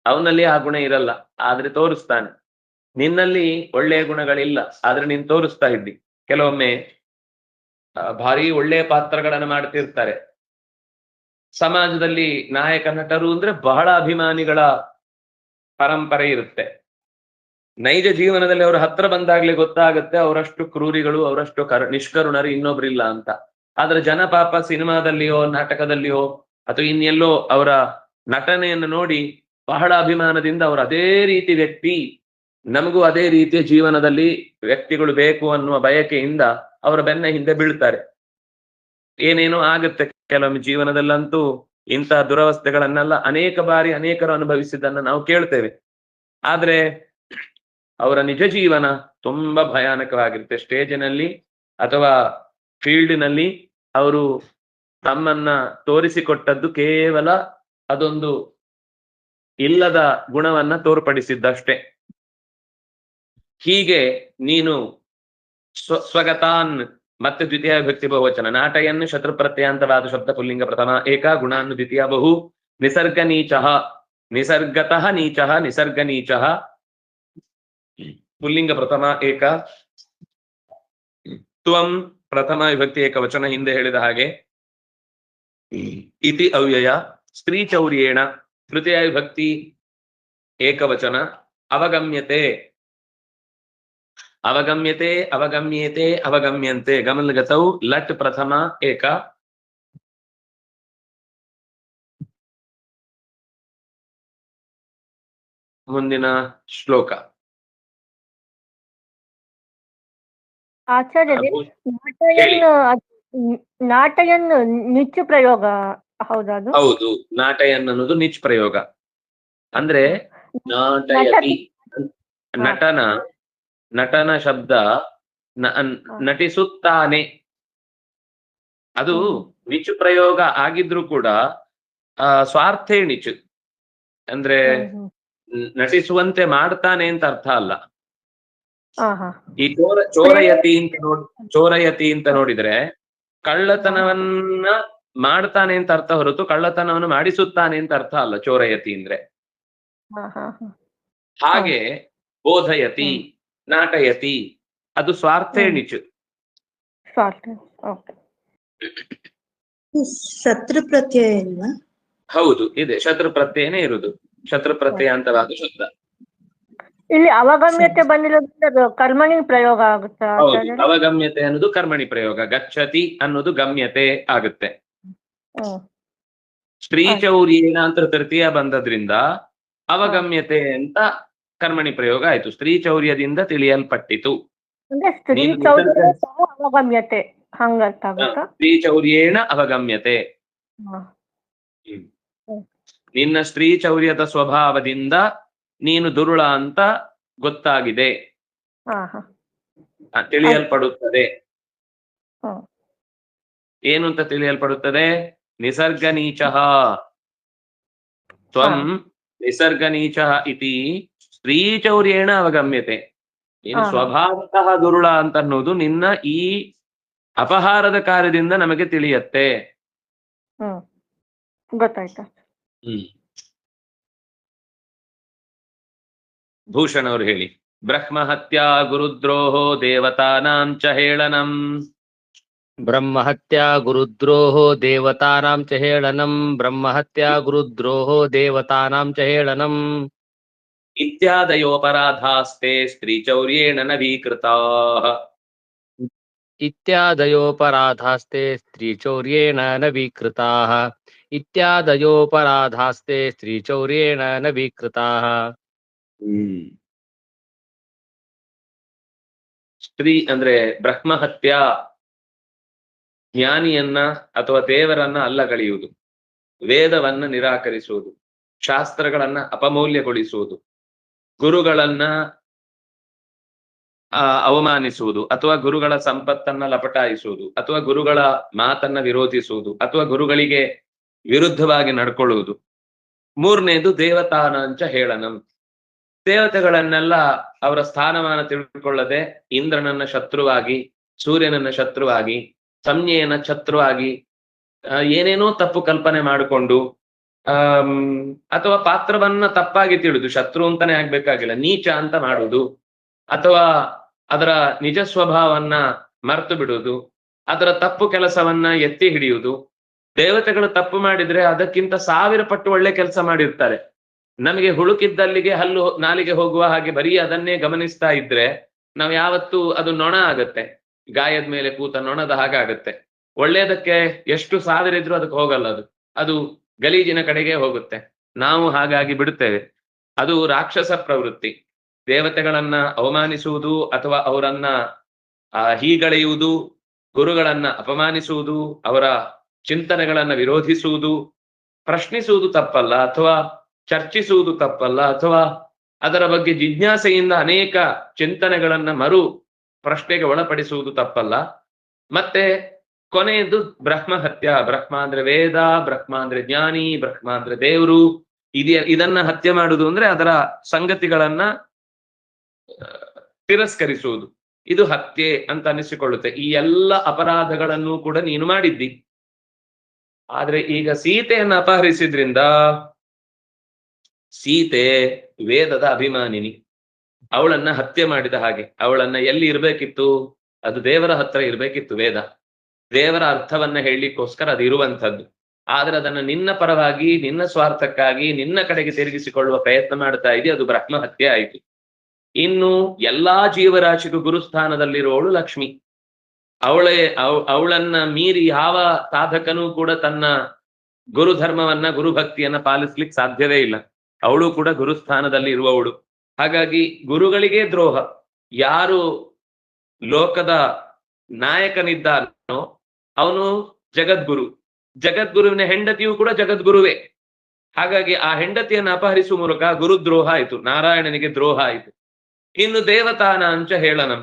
[SPEAKER 1] ಅವನಲ್ಲಿ ಆ ಗುಣ ಇರಲ್ಲ ಆದ್ರೆ ತೋರಿಸ್ತಾನೆ. ನಿನ್ನಲ್ಲಿ ಒಳ್ಳೆಯ ಗುಣಗಳಿಲ್ಲ ಆದ್ರೆ ನೀನ್ ತೋರಿಸ್ತಾ ಇದ್ದಿ. ಕೆಲವೊಮ್ಮೆ ಭಾರಿ ಒಳ್ಳೆಯ ಪಾತ್ರಗಳನ್ನ ಮಾಡ್ತಿರ್ತಾರೆ. ಸಮಾಜದಲ್ಲಿ ನಾಯಕ ನಟರು ಅಂದ್ರೆ ಬಹಳ ಅಭಿಮಾನಿಗಳ ಪರಂಪರೆ ಇರುತ್ತೆ. ನೈಜ ಜೀವನದಲ್ಲಿ ಅವರ ಹತ್ರ ಬಂದಾಗ್ಲೇ ಗೊತ್ತಾಗುತ್ತೆ ಅವರಷ್ಟು ಕ್ರೂರಿಗಳು, ಅವರಷ್ಟು ನಿಷ್ಕರುಣರು ಇನ್ನೊಬ್ರಿಲ್ಲ ಅಂತ. ಆದ್ರೆ ಜನ ಪಾಪ ಸಿನಿಮಾದಲ್ಲಿಯೋ ನಾಟಕದಲ್ಲಿಯೋ ಅಥವಾ ಇನ್ನೆಲ್ಲೋ ಅವರ ನಟನೆಯನ್ನು ನೋಡಿ ಬಹಳ ಅಭಿಮಾನದಿಂದ ಅವರು ಅದೇ ರೀತಿ ವ್ಯಕ್ತಿ, ನಮಗೂ ಅದೇ ರೀತಿಯ ಜೀವನದಲ್ಲಿ ವ್ಯಕ್ತಿಗಳು ಬೇಕು ಅನ್ನುವ ಬಯಕೆಯಿಂದ ಅವರ ಬೆನ್ನ ಹಿಂದೆ ಬೀಳ್ತಾರೆ. ಏನೇನೋ ಆಗುತ್ತೆ ಕೆಲವೊಮ್ಮೆ ಜೀವನದಲ್ಲಂತೂ. ಇಂತಹ ದುರವಸ್ಥೆಗಳನ್ನೆಲ್ಲ ಅನೇಕ ಬಾರಿ ಅನೇಕರು ಅನುಭವಿಸಿದ್ದನ್ನ ನಾವು ಕೇಳ್ತೇವೆ. ಆದ್ರೆ ಅವರ ನಿಜ ಜೀವನ ತುಂಬಾ ಭಯಾನಕವಾಗಿರುತ್ತೆ. ಸ್ಟೇಜಿನಲ್ಲಿ ಅಥವಾ ಫೀಲ್ಡ್ನಲ್ಲಿ ಅವರು ತಮ್ಮನ್ನ ತೋರಿಸಿಕೊಟ್ಟದ್ದು ಕೇವಲ ಅದೊಂದು ಇಲ್ಲದ ಗುಣವನ್ನ ತೋರ್ಪಡಿಸಿದ್ದಷ್ಟೇ. ಹೀಗೆ ನೀನು ಸ್ವಗತಾನ್ ಮತ್ತೆ ದ್ವಿತೀಯ ವಿಭಕ್ತಿ ಬಹುವಚನ. ನಾಟಯನ್ ಶತ್ರು ಪ್ರತ್ಯಯಾಂತವಾದ ಶಬ್ದ ಪುಲ್ಲಿಂಗ ಪ್ರಥಮ ಏಕ, ಗುಣಾನ್ ದ್ವಿತೀಯ ಬಹು. ನಿಸರ್ಗ ನೀಚಃ, ನಿಸರ್ಗತಃ ನೀಚಃ, ನಿಸರ್ಗ ನೀಚಃ ಪುಲ್ಲಿಂಗ ಪ್ರಥಮ ಏಕ. ತ್ವಂ ಪ್ರಥಮ ವಿಭಕ್ತಿ ಏಕವಚನ, ಹಿಂದೆ ಹೇಳಿದ ಹಾಗೆ. ಇತಿ ಅವ್ಯಯ. ಸ್ತ್ರೀ ಚೌರ್ಯೇಣ ತೃತೀಯ ವಿಭಕ್ತಿ ಏಕವಚನ. ಅವಗಮ್ಯತೆ, ಅವಗಮ್ಯತೆ, ಅವಗಮ್ಯೇತೆ, ಅವಗಮ್ಯಂತೆ ಗಮನಗತೌ ಲಟ್ ಪ್ರಥಮ ಏಕ. ಮುಂದಿನ ಶ್ಲೋಕ.
[SPEAKER 2] ಆಚಾರ್ಯರೇ, ನಾಟಯನ್ ನಿಚ್ಚು ಪ್ರಯೋಗ ಹೌದಾ? ಅದು
[SPEAKER 1] ಹೌದು, ನಾಟಯನ್ ಅನ್ನೋದು ನಿಚ್ ಪ್ರಯೋಗ. ಅಂದ್ರೆ ನಾಟಯತಿ, ನಟನ ಶಬ್ದ ನಟಿಸುತ್ತಾನೆ. ಅದು ನಿಚು ಪ್ರಯೋಗ ಆಗಿದ್ರು ಕೂಡ ಸ್ವಾರ್ಥೇ ನಿಚು. ಅಂದ್ರೆ ನಟಿಸುವಂತೆ ಮಾಡ್ತಾನೆ ಅಂತ ಅರ್ಥ ಅಲ್ಲ. ಈ ಚೋರಯತಿ ಅಂತ ನೋಡಿದ್ರೆ ಕಳ್ಳತನವನ್ನ ಮಾಡ್ತಾನೆ ಅಂತ ಅರ್ಥ ಹೊರತು ಕಳ್ಳತನವನ್ನು ಮಾಡಿಸುತ್ತಾನೆ ಅಂತ ಅರ್ಥ ಅಲ್ಲ ಚೋರಯತಿ ಅಂದ್ರೆ. ಹಾಗೆ ಬೋಧಯತಿ, ನಾಟಯತಿ ಅದು ಸ್ವಾರ್ಥೇ ನಿಚು.
[SPEAKER 3] ಶತ್ರು ಪ್ರತ್ಯಯ ಇಲ್ವಾ?
[SPEAKER 1] ಹೌದು, ಇದೆ. ಶತ್ರು ಪ್ರತ್ಯಯನೇ ಇರುವುದು. ಶತ್ರು ಪ್ರತ್ಯಯ ಅಂತವಾದ ಶಬ್ದ.
[SPEAKER 2] ಇಲ್ಲಿ ಅವಗಮ್ಯತೆ ಬಂದಿರೋದ್ರಿಂದ ಕರ್ಮಣಿ ಪ್ರಯೋಗ ಆಗುತ್ತೆ.
[SPEAKER 1] ಹೌದು, ಅವಗಮ್ಯತೆ ಅನ್ನೋದು ಕರ್ಮಣಿ ಪ್ರಯೋಗ. ಗಚ್ಚತಿ ಅನ್ನೋದು ಗಮ್ಯತೆ ಆಗುತ್ತೆ. ಸ್ತ್ರೀ ಚೌರ್ಯೇನ ಅಂತ ತೃತೀಯ ಬಂದದ್ರಿಂದ ಅವಗಮ್ಯತೆ ಅಂತ ಕರ್ಮಣಿ ಪ್ರಯೋಗ ಆಯ್ತು. ಸ್ತ್ರೀ ಚೌರ್ಯದಿಂದ ತಿಳಿಯಲ್ಪಟ್ಟಿತು.
[SPEAKER 2] ಅವಗಮ್ಯತೆ ಹಂಗರ್ಥ ಆಗುತ್ತಾ?
[SPEAKER 1] ಸ್ತ್ರೀ ಚೌರ್ಯೇಣ ಅವಗಮ್ಯತೆ. ನಿನ್ನ ಸ್ತ್ರೀ ಚೌರ್ಯದ ಸ್ವಭಾವದಿಂದ ನೀನು ದುರುಳ ಅಂತ ಗೊತ್ತಾಗಿದೆ, ತಿಳಿಯಲ್ಪಡುತ್ತದೆ. ಏನು ಅಂತ ತಿಳಿಯಲ್ಪಡುತ್ತದೆ? ನಿಸರ್ಗ ನೀಚಃ ತ್ವಂ ನಿಸರ್ಗ ನೀಚಃ ಇತಿ ಸ್ತ್ರೀ ಚೌರ್ಯೇಣ ಅವಗಮ್ಯತೆ. ನೀನು ಸ್ವಭಾವತಃ ದುರುಳ ಅಂತ ಅನ್ನೋದು ನಿನ್ನ ಈ ಅಪಹಾರದ ಕಾರ್ಯದಿಂದ ನಮಗೆ ತಿಳಿಯತ್ತೆ.
[SPEAKER 2] ಗೊತ್ತಾಯ್ತಾ?
[SPEAKER 1] ಭೂಷಣ್ ಅವರು ಹೇಳಿ. ಬ್ರಹ್ಮ ಹತ್ಯಾ ಗುರುದ್ರೋಹೋ ದೇವತಾನಾಂ ಚ ಹೇಳನಂ
[SPEAKER 4] ಬ್ರಹ್ಮಹತ್ಯಾ ಗುರುದ್ರೋಹೋ ದೇವತಾನಾಂ ಚ ಹೇಳನಂ ಬ್ರಹ್ಮಹತ್ಯಾ ಗುರುದ್ರೋಹೋ ದೇವತಾನಾಂ ಚ ಹೇಳನಂ
[SPEAKER 1] ಇತ್ಯಾದಯೋಪರಾಧಾಸ್ತೆ ಸ್ತ್ರೀಚೌರ್ಯೇಣ ನವೀಕೃತಾಃ.
[SPEAKER 4] ಇತ್ಯಾದಯೋಪರಾಧಾಸ್ತೆ ಸ್ತ್ರೀಚೌರ್ಯೇಣ ನವೀಕೃತಾಃ ಇತ್ಯಾದಯೋಪರಾಧಾಸ್ತೆ ಸ್ತ್ರೀಚೌರ್ಯೇಣ ನವೀಕೃತಾಃ.
[SPEAKER 1] ಸ್ತ್ರೀ ಅಂದ್ರೆ ಬ್ರಹ್ಮಹತ್ಯ, ಜ್ಞಾನಿಯನ್ನ ಅಥವಾ ದೇವರನ್ನ ಅಲ್ಲಗಳೆಯುವುದು, ವೇದವನ್ನ ನಿರಾಕರಿಸುವುದು, ಶಾಸ್ತ್ರಗಳನ್ನ ಅಪಮೌಲ್ಯಗೊಳಿಸುವುದು, ಗುರುಗಳನ್ನ ಅವಮಾನಿಸುವುದು, ಅಥವಾ ಗುರುಗಳ ಸಂಪತ್ತನ್ನ ಲಪಟಾಯಿಸುವುದು, ಅಥವಾ ಗುರುಗಳ ಮಾತನ್ನ ವಿರೋಧಿಸುವುದು, ಅಥವಾ ಗುರುಗಳಿಗೆ ವಿರುದ್ಧವಾಗಿ ನಡ್ಕೊಳ್ಳುವುದು. ಮೂರನೇದು ದೇವತಾನಾಂಚ ಹೇಳನಂ, ದೇವತೆಗಳನ್ನೆಲ್ಲ ಅವರ ಸ್ಥಾನಮಾನ ತಿಳ್ಕೊಳ್ಳದೆ ಇಂದ್ರನನ್ನ ಶತ್ರುವಾಗಿ, ಸೂರ್ಯನನ್ನ ಶತ್ರುವಾಗಿ, ಸಂಜ್ಞೆಯನ್ನ ಶತ್ರುವಾಗಿ, ಏನೇನೋ ತಪ್ಪು ಕಲ್ಪನೆ ಮಾಡಿಕೊಂಡು ಅಥವಾ ಪಾತ್ರವನ್ನ ತಪ್ಪಾಗಿ ತಿಳಿದು, ಶತ್ರು ಅಂತಾನೆ ಆಗ್ಬೇಕಾಗಿಲ್ಲ, ನೀಚ ಅಂತ ಮಾಡುವುದು, ಅಥವಾ ಅದರ ನಿಜ ಸ್ವಭಾವವನ್ನ ಮರೆತು ಬಿಡುವುದು, ಅದರ ತಪ್ಪು ಕೆಲಸವನ್ನ ಎತ್ತಿ ಹಿಡಿಯುವುದು. ದೇವತೆಗಳು ತಪ್ಪು ಮಾಡಿದ್ರೆ ಅದಕ್ಕಿಂತ 1000 ಪಟ್ಟು ಒಳ್ಳೆ ಕೆಲಸ ಮಾಡಿರ್ತಾರೆ. ನಮಗೆ ಹುಳುಕಿದ್ದಲ್ಲಿಗೆ ಹಲ್ಲು ನಾಲಿಗೆ ಹೋಗುವ ಹಾಗೆ ಬರೀ ಅದನ್ನೇ ಗಮನಿಸ್ತಾ ಇದ್ರೆ ನಾವು ಯಾವತ್ತೂ ಅದು ನೊಣ ಆಗತ್ತೆ, ಗಾಯದ ಮೇಲೆ ಕೂತ ನೊಣದ ಹಾಗಾಗತ್ತೆ. ಒಳ್ಳೇದಕ್ಕೆ ಎಷ್ಟು 1000 ಇದ್ರೂ ಅದಕ್ಕೆ ಹೋಗಲ್ಲ, ಅದು ಗಲೀಜಿನ ಕಡೆಗೆ ಹೋಗುತ್ತೆ. ನಾವು ಹಾಗಾಗಿ ಬಿಡುತ್ತೇವೆ. ಅದು ರಾಕ್ಷಸ ಪ್ರವೃತ್ತಿ. ದೇವತೆಗಳನ್ನ ಅವಮಾನಿಸುವುದು ಅಥವಾ ಅವರನ್ನ ಹೀಗಳೆಯುವುದು, ಗುರುಗಳನ್ನ ಅಪಮಾನಿಸುವುದು, ಅವರ ಚಿಂತನೆಗಳನ್ನ ವಿರೋಧಿಸುವುದು, ಪ್ರಶ್ನಿಸುವುದು ತಪ್ಪಲ್ಲ, ಅಥವಾ ಚರ್ಚಿಸುವುದು ತಪ್ಪಲ್ಲ, ಅಥವಾ ಅದರ ಬಗ್ಗೆ ಜಿಜ್ಞಾಸೆಯಿಂದ ಅನೇಕ ಚಿಂತನೆಗಳನ್ನ ಮರು ಪ್ರಶ್ನೆಗೆ ಒಳಪಡಿಸುವುದು ತಪ್ಪಲ್ಲ. ಮತ್ತೆ ಕೊನೆಯದು ಬ್ರಹ್ಮಹತ್ಯ. ಬ್ರಹ್ಮ ಅಂದ್ರೆ ವೇದ, ಬ್ರಹ್ಮ ಅಂದ್ರೆ ಜ್ಞಾನಿ, ಬ್ರಹ್ಮ ಅಂದ್ರೆ ದೇವರು. ಇದನ್ನ ಹತ್ಯೆ ಮಾಡುವುದು ಅಂದ್ರೆ ಅದರ ಸಂಗತಿಗಳನ್ನ ತಿರಸ್ಕರಿಸುವುದು. ಇದು ಹತ್ಯೆ ಅಂತ ಅನಿಸಿಕೊಳ್ಳುತ್ತೆ. ಈ ಎಲ್ಲ ಅಪರಾಧಗಳನ್ನು ಕೂಡ ನೀನು ಮಾಡಿದ್ದಿ. ಆದ್ರೆ ಈಗ ಸೀತೆಯನ್ನು ಅಪಹರಿಸಿದ್ರಿಂದ, ಸೀತೆ ವೇದದ ಅಭಿಮಾನಿನಿ, ಅವಳನ್ನ ಹತ್ಯೆ ಮಾಡಿದ ಹಾಗೆ. ಅವಳನ್ನ ಎಲ್ಲಿ ಇರ್ಬೇಕಿತ್ತು? ಅದು ದೇವರ ಹತ್ರ ಇರ್ಬೇಕಿತ್ತು. ವೇದ ದೇವರ ಅರ್ಥವನ್ನ ಹೇಳಲಿಕ್ಕೋಸ್ಕರ ಅದು ಇರುವಂಥದ್ದು. ಆದ್ರೆ ಅದನ್ನ ನಿನ್ನ ಪರವಾಗಿ, ನಿನ್ನ ಸ್ವಾರ್ಥಕ್ಕಾಗಿ, ನಿನ್ನ ಕಡೆಗೆ ತಿರುಗಿಸಿಕೊಳ್ಳುವ ಪ್ರಯತ್ನ ಮಾಡ್ತಾ ಇದ್ದಿ, ಅದು ಬ್ರಹ್ಮ ಹತ್ಯೆ ಆಯಿತು. ಇನ್ನು ಎಲ್ಲಾ ಜೀವರಾಶಿಗೂ ಗುರುಸ್ಥಾನದಲ್ಲಿರುವವಳು ಲಕ್ಷ್ಮಿ. ಅವಳನ್ನ ಮೀರಿ ಯಾವ ಸಾಧಕನೂ ಕೂಡ ತನ್ನ ಗುರುಧರ್ಮವನ್ನ, ಗುರುಭಕ್ತಿಯನ್ನ ಪಾಲಿಸ್ಲಿಕ್ಕೆ ಸಾಧ್ಯವೇ ಇಲ್ಲ. ಅವಳು ಕೂಡ ಗುರುಸ್ಥಾನದಲ್ಲಿ ಇರುವವಳು. ಹಾಗಾಗಿ ಗುರುಗಳಿಗೆ ದ್ರೋಹ. ಯಾರು ಲೋಕದ ನಾಯಕನಿದ್ದಾನೋ ಅವನು ಜಗದ್ಗುರು. ಜಗದ್ಗುರುವಿನ ಹೆಂಡತಿಯೂ ಕೂಡ ಜಗದ್ಗುರುವೇ. ಹಾಗಾಗಿ ಆ ಹೆಂಡತಿಯನ್ನು ಅಪಹರಿಸುವ ಮೂಲಕ ಗುರುದ್ರೋಹ ಆಯಿತು, ನಾರಾಯಣನಿಗೆ ದ್ರೋಹ ಆಯಿತು. ಇನ್ನು ದೇವತಾನಾಂಚ ಹೇಳನಂ,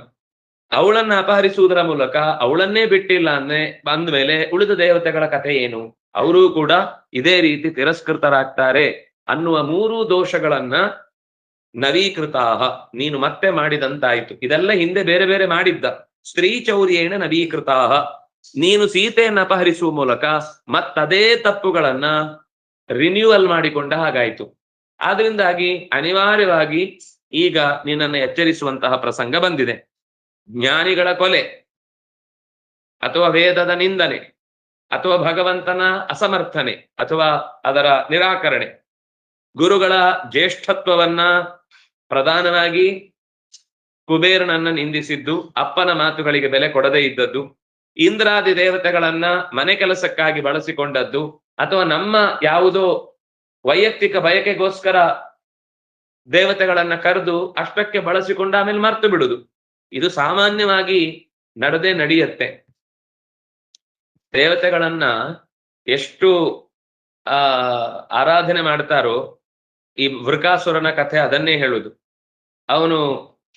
[SPEAKER 1] ಅವಳನ್ನ ಅಪಹರಿಸುವುದರ ಮೂಲಕ ಅವಳನ್ನೇ ಬಿಟ್ಟಿಲ್ಲ ಅಂದ್ಮೇಲೆ ಉಳಿದ ದೇವತೆಗಳ ಕಥೆ ಏನು? ಅವರೂ ಕೂಡ ಇದೇ ರೀತಿ ತಿರಸ್ಕೃತರಾಗ್ತಾರೆ ಅನ್ನುವ 3 ದೋಷಗಳನ್ನ ನವೀಕೃತಾಹ, ನೀನು ಮತ್ತೆ ಮಾಡಿದಂತಾಯ್ತು. ಇದೆಲ್ಲ ಹಿಂದೆ ಬೇರೆ ಬೇರೆ ಮಾಡಿದ್ದ. ಸ್ತ್ರೀ ಚೌರ್ಯೇಣ ನವೀಕೃತಾಹ, ನೀನು ಸೀತೆಯನ್ನು ಅಪಹರಿಸುವ ಮೂಲಕ ಮತ್ತದೇ ತಪ್ಪುಗಳನ್ನ ರಿನ್ಯೂವಲ್ ಮಾಡಿಕೊಂಡ ಹಾಗಾಯ್ತು. ಆದ್ರಿಂದಾಗಿ ಅನಿವಾರ್ಯವಾಗಿ ಈಗ ನಿನ್ನನ್ನು ಎಚ್ಚರಿಸುವಂತಹ ಪ್ರಸಂಗ ಬಂದಿದೆ. ಜ್ಞಾನಿಗಳ ಕೊಲೆ, ಅಥವಾ ವೇದದ ನಿಂದನೆ, ಅಥವಾ ಭಗವಂತನ ಅಸಮರ್ಥನೆ, ಅಥವಾ ಅದರ ನಿರಾಕರಣೆ, ಗುರುಗಳ ಜ್ಯೇಷ್ಠತ್ವವನ್ನ ಪ್ರಧಾನವಾಗಿ ಕುಬೇರನನ್ನ ನಿಂದಿಸಿದ್ದು, ಅಪ್ಪನ ಮಾತುಗಳಿಗೆ ಬೆಲೆ ಕೊಡದೇ ಇದ್ದದ್ದು, ಇಂದ್ರಾದಿ ದೇವತೆಗಳನ್ನ ಮನೆ ಕೆಲಸಕ್ಕಾಗಿ ಬಳಸಿಕೊಂಡದ್ದು, ಅಥವಾ ನಮ್ಮ ಯಾವುದೋ ವೈಯಕ್ತಿಕ ಬಯಕೆಗೋಸ್ಕರ ದೇವತೆಗಳನ್ನ ಕರೆದು ಅಷ್ಟಕ್ಕೆ ಬಳಸಿಕೊಂಡು ಆಮೇಲೆ ಮರ್ತು ಬಿಡುದು. ಇದು ಸಾಮಾನ್ಯವಾಗಿ ನಡೆಯುತ್ತೆ. ದೇವತೆಗಳನ್ನ ಎಷ್ಟು ಆರಾಧನೆ ಮಾಡ್ತಾರೋ, ಈ ವೃಕಾಸುರನ ಕಥೆ ಅದನ್ನೇ ಹೇಳುದು. ಅವನು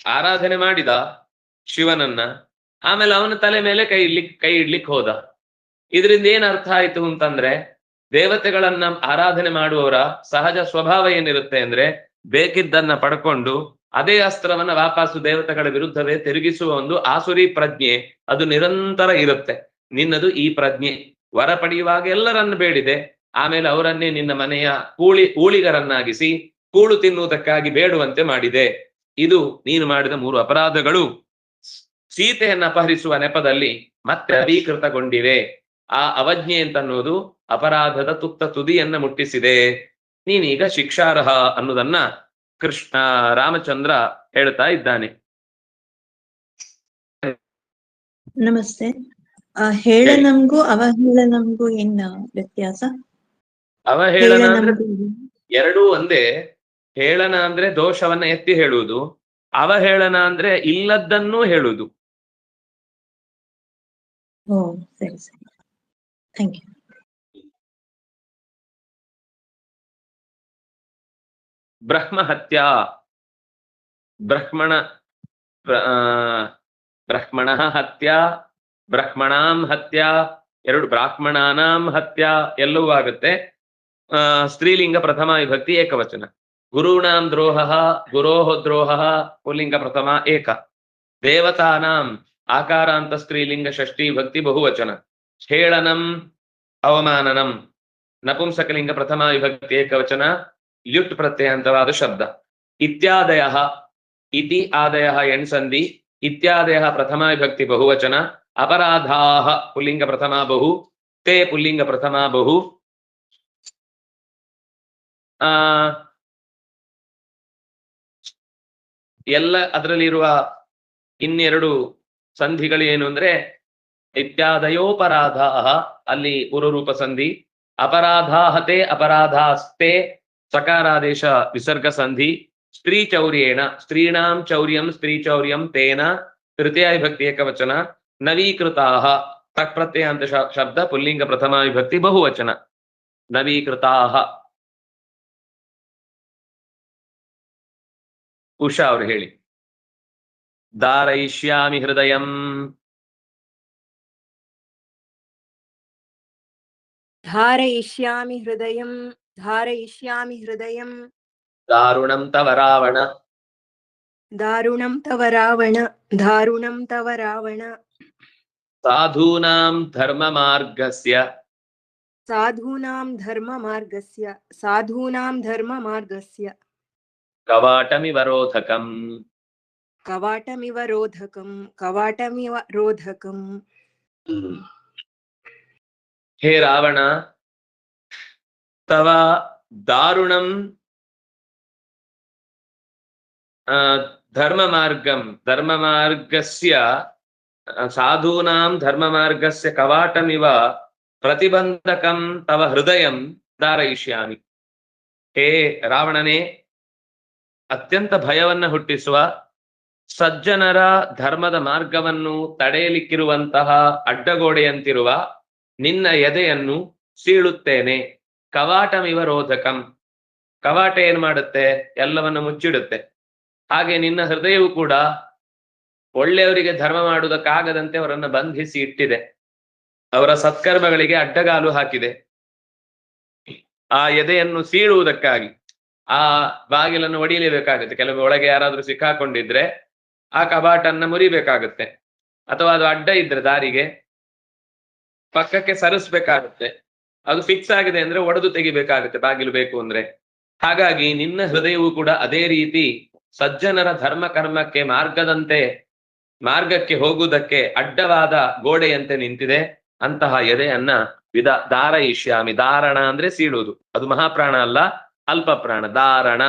[SPEAKER 1] ಆರಾಧನೆ ಮಾಡಿದ ಶಿವನನ್ನ, ಆಮೇಲೆ ಅವನ ತಲೆ ಮೇಲೆ ಕೈ ಇಡ್ಲಿಕ್ಕೆ ಹೋದ. ಇದರಿಂದ ಏನ್ ಅರ್ಥ ಆಯ್ತು ಅಂತಂದ್ರೆ, ದೇವತೆಗಳನ್ನ ಆರಾಧನೆ ಮಾಡುವವರ ಸಹಜ ಸ್ವಭಾವ ಏನಿರುತ್ತೆ ಅಂದ್ರೆ, ಬೇಕಿದ್ದನ್ನ ಪಡ್ಕೊಂಡು ಅದೇ ಅಸ್ತ್ರವನ್ನ ವಾಪಸ್ಸು ದೇವತೆಗಳ ವಿರುದ್ಧವೇ ತಿರುಗಿಸುವ ಒಂದು ಆಸುರಿ ಪ್ರಜ್ಞೆ ಅದು ನಿರಂತರ ಇರುತ್ತೆ. ನಿನ್ನದು ಈ ಪ್ರಜ್ಞೆ. ವರ ಪಡೆಯುವಾಗ ಎಲ್ಲರನ್ನು ಬೇಡಿದೆ, ಆಮೇಲೆ ಅವರನ್ನೇ ನಿನ್ನ ಮನೆಯ ಊಳಿಗರನ್ನಾಗಿಸಿ ಕೂಳು ತಿನ್ನುವುದಕ್ಕಾಗಿ ಬೇಡುವಂತೆ ಮಾಡಿದೆ. ಇದು ನೀನು ಮಾಡಿದ 3 ಅಪರಾಧಗಳು. ಸೀತೆಯನ್ನು ಅಪಹರಿಸುವ ನೆಪದಲ್ಲಿ ಮತ್ತೆ ನವೀಕೃತಗೊಂಡಿವೆ. ಆ ಅವಜ್ಞೆ ಅಂತನ್ನುವುದು ಅಪರಾಧದ ತುತ್ತ ತುದಿಯನ್ನ ಮುಟ್ಟಿಸಿದೆ. ನೀನೀಗ ಶಿಕ್ಷಾರ್ಹ ಅನ್ನೋದನ್ನ ಕೃಷ್ಣ ರಾಮಚಂದ್ರ ಹೇಳ್ತಾ ಇದ್ದಾನೆ.
[SPEAKER 3] ನಮಸ್ತೆ. ಹೇಳನಂಗೂ ಅವಹೇಳನಂಗೂ ಏನ್ ವ್ಯತ್ಯಾಸ?
[SPEAKER 1] ಅವಹೇಳನ ಅಂದ್ರೆ
[SPEAKER 3] ಹೇಳನಂಗೂ
[SPEAKER 1] ಎರಡೂ ಒಂದೇ. ಹೇಳನ ಅಂದ್ರೆ ದೋಷವನ್ನ ಎತ್ತಿ ಹೇಳುವುದು, ಅವಹೇಳನ ಅಂದ್ರೆ ಇಲ್ಲದ್ದನ್ನೂ ಹೇಳುವುದು.
[SPEAKER 3] ಓ ಸರಿ ಸರಿ, ಥ್ಯಾಂಕ್ ಯು.
[SPEAKER 1] ಬ್ರಹ್ಮಹತ್ಯಾ, ಬ್ರಹ್ಮಣ ಬ್ರಹ್ಮಣಃ ಹತ್ಯಾ, ಬ್ರಹ್ಮಣಾಂ ಹತ್ಯಾ, ಎರಡು ಬ್ರಾಹ್ಮಣಾನಾಂ ಹತ್ಯಾ ಎಲ್ಲವೂ ಆಗುತ್ತೆ. ಸ್ತ್ರೀಲಿಂಗ ಪ್ರಥಮ ವಿಭಕ್ತಿ ಏಕವಚನ. ಗುರುಣಾಂ ದ್ರೋಹ, ಗುರೋಹ ದ್ರೋಹ ಪುಲ್ಲಿಂಗ ಪ್ರಥಮ ಏಕ. ದೇವತಾನಾಂ ಆಕಾರಾಂತ ಸ್ತ್ರೀಲಿಂಗ ಷಷ್ಠಿ ವಿಭಕ್ತಿ ಬಹುವಚನ. ಹೇಳನಂ ಅವಮಾನನಂ ನಪುಂಸಕಲಿಂಗ ಪ್ರಥಮ ವಿಭಕ್ತಿ ಏಕವಚನ ಲ್ಯುಟ್ ಪ್ರತ್ಯಯಂತವಾದ ಶಬ್ದ. ಇತ್ಯಾದಯ, ಇತಿ ಆದಯ ಎಣ್ಸಂಧಿ, ಇತ್ಯಾದಯ ಪ್ರಥಮ ವಿಭಕ್ತಿ ಬಹುವಚನ. ಅಪರಾಧಾಹ ಪುಲ್ಲಿಂಗ ಪ್ರಥಮ ಬಹು, ತೇ ಪುಲ್ಲಿಂಗ ಪ್ರಥಮ ಬಹು. ಎಲ್ಲ ಅದರಲ್ಲಿರುವ ಇನ್ನೆರಡು ಸಂಧಿಗಳು ಏನು ಅಂದ್ರೆ ಇತ್ಯಾದಯೋಪರಾಧಾಹ ಅಲ್ಲಿ ಪೂರ್ವರೂಪ ಸಂಧಿ, ಅಪರಾಧಾಹತೆ ಅಪರಾಧಾಸ್ತೆ ಸಕಾರಾದೇಶ ವಿಸರ್ಗ ಸಂಧಿ. ಸ್ತ್ರೀ ಚೌರ್ಯೇಣ, ಸ್ತ್ರೀಣಾಂ ಚೌರ್ಯಂ ಸ್ತ್ರೀ ಚೌರ್ಯಂ ತೇನ ತೃತೀಯ ವಿಭಕ್ತಿ ಏಕವಚನ. ನವೀಕೃತಾಹ ತಕ್ ಪ್ರತ್ಯಯಾಂತ ಶಬ್ದ ಪುಲ್ಲಿಂಗ ಪ್ರಥಮ ವಿಭಕ್ತಿ ಬಹುವಚನ. ನವೀಕೃತಾಹ. ಉಷಾ ಅವರು ಹೇಳಿ. ಧಾರಯಿಷ್ಯಾಮಿ ಹೃದಯಂ,
[SPEAKER 5] ಧಾರಯಿಷ್ಯಾಮಿ ಹೃದಯಂ, ಧಾರಯಿಷ್ಯಾಮಿ ಹೃದಯಂ.
[SPEAKER 1] ದಾರುಣಂ ತವ ರಾವಣ,
[SPEAKER 5] ದಾರುಣಂ ತವ ರಾವಣ, ದಾರುಣಂ ತವ ರಾವಣ.
[SPEAKER 1] ಸಾಧೂನಾಂ ಧರ್ಮ ಮಾರ್ಗಸ್ಯ,
[SPEAKER 5] ಸಾಧೂನಾಂ ಧರ್ಮ ಮಾರ್ಗಸ್ಯ, ಸಾಧೂನಾಂ ಧರ್ಮ ಮಾರ್ಗಸ್ಯ.
[SPEAKER 1] ಕವಾಟಮಿವ ರೋಧಕಂ,
[SPEAKER 5] ಕವಾಟಮಿವ ರೋಧಕಂ, ಕವಾಟಮಿವ ರೋಧಕಂ.
[SPEAKER 1] ಹೇ ರಾವಣ, ತವ ದಾರುಣಂ ಧರ್ಮ ಮಾರ್ಗಂ, ಧರ್ಮ ಮಾರ್ಗಸ್ಯ ಸಾಧೂನಾಂ ಧರ್ಮ ಮಾರ್ಗಸ್ಯ ಕವಾಟಮಿವ ಪ್ರತಿಬಂಧಕಂ ತವ ಹೃದಯಂ ಧಾರಯಿಷ್ಯಾಮಿ. ಹೇ ರಾವಣನೇ, ಅತ್ಯಂತ ಭಯವನ್ನ ಹುಟ್ಟಿಸುವ ಸಜ್ಜನರ ಧರ್ಮದ ಮಾರ್ಗವನ್ನು ತಡೆಯಲಿಕ್ಕಿರುವಂತಹ ಅಡ್ಡಗೋಡೆಯಂತಿರುವ ನಿನ್ನ ಎದೆಯನ್ನು ಸೀಳುತ್ತೇನೆ. ಕವಾಟಮಿವ ರೋಧಕಂ, ಕವಾಟ ಏನ್ ಮಾಡುತ್ತೆ? ಎಲ್ಲವನ್ನು ಮುಚ್ಚಿಡುತ್ತೆ. ಹಾಗೆ ನಿನ್ನ ಹೃದಯವು ಕೂಡ ಒಳ್ಳೆಯವರಿಗೆ ಧರ್ಮ ಮಾಡುವುದಕ್ಕಾಗದಂತೆ ಅವರನ್ನು ಬಂಧಿಸಿ ಇಟ್ಟಿದೆ, ಅವರ ಸತ್ಕರ್ಮಗಳಿಗೆ ಅಡ್ಡಗಾಲು ಹಾಕಿದೆ. ಆ ಎದೆಯನ್ನು ಸೀಳುವುದಕ್ಕಾಗಿ ಆ ಬಾಗಿಲನ್ನು ಒಡೆಯಲೇಬೇಕಾಗುತ್ತೆ. ಕೆಲವು ಒಳಗೆ ಯಾರಾದ್ರೂ ಸಿಕ್ಕಾಕೊಂಡಿದ್ರೆ ಆ ಕವಾಟನ್ನ ಮುರಿಬೇಕಾಗುತ್ತೆ, ಅಥವಾ ಅದು ಅಡ್ಡ ಇದ್ರೆ ದಾರಿಗೆ ಪಕ್ಕಕ್ಕೆ ಸರಿಸ್ಬೇಕಾಗುತ್ತೆ. ಅದು ಫಿಕ್ಸ್ ಆಗಿದೆ ಅಂದ್ರೆ ಒಡೆದು ತೆಗಿಬೇಕಾಗುತ್ತೆ ಬಾಗಿಲು ಬೇಕು ಅಂದ್ರೆ. ಹಾಗಾಗಿ ನಿನ್ನ ಹೃದಯವು ಕೂಡ ಅದೇ ರೀತಿ ಸಜ್ಜನರ ಧರ್ಮ ಕರ್ಮಕ್ಕೆ ಮಾರ್ಗಕ್ಕೆ ಹೋಗುವುದಕ್ಕೆ ಅಡ್ಡವಾದ ಗೋಡೆಯಂತೆ ನಿಂತಿದೆ. ಅಂತಹ ಎದೆಯನ್ನ ಧಾರಯಿಷ್ಯಾಮಿ. ಧಾರಣ ಅಂದ್ರೆ ಸೀಳುವುದು, ಅದು ಮಹಾಪ್ರಾಣ ಅಲ್ಲ, ಅಲ್ಪ ಪ್ರಾಣ. ಧಾರಣ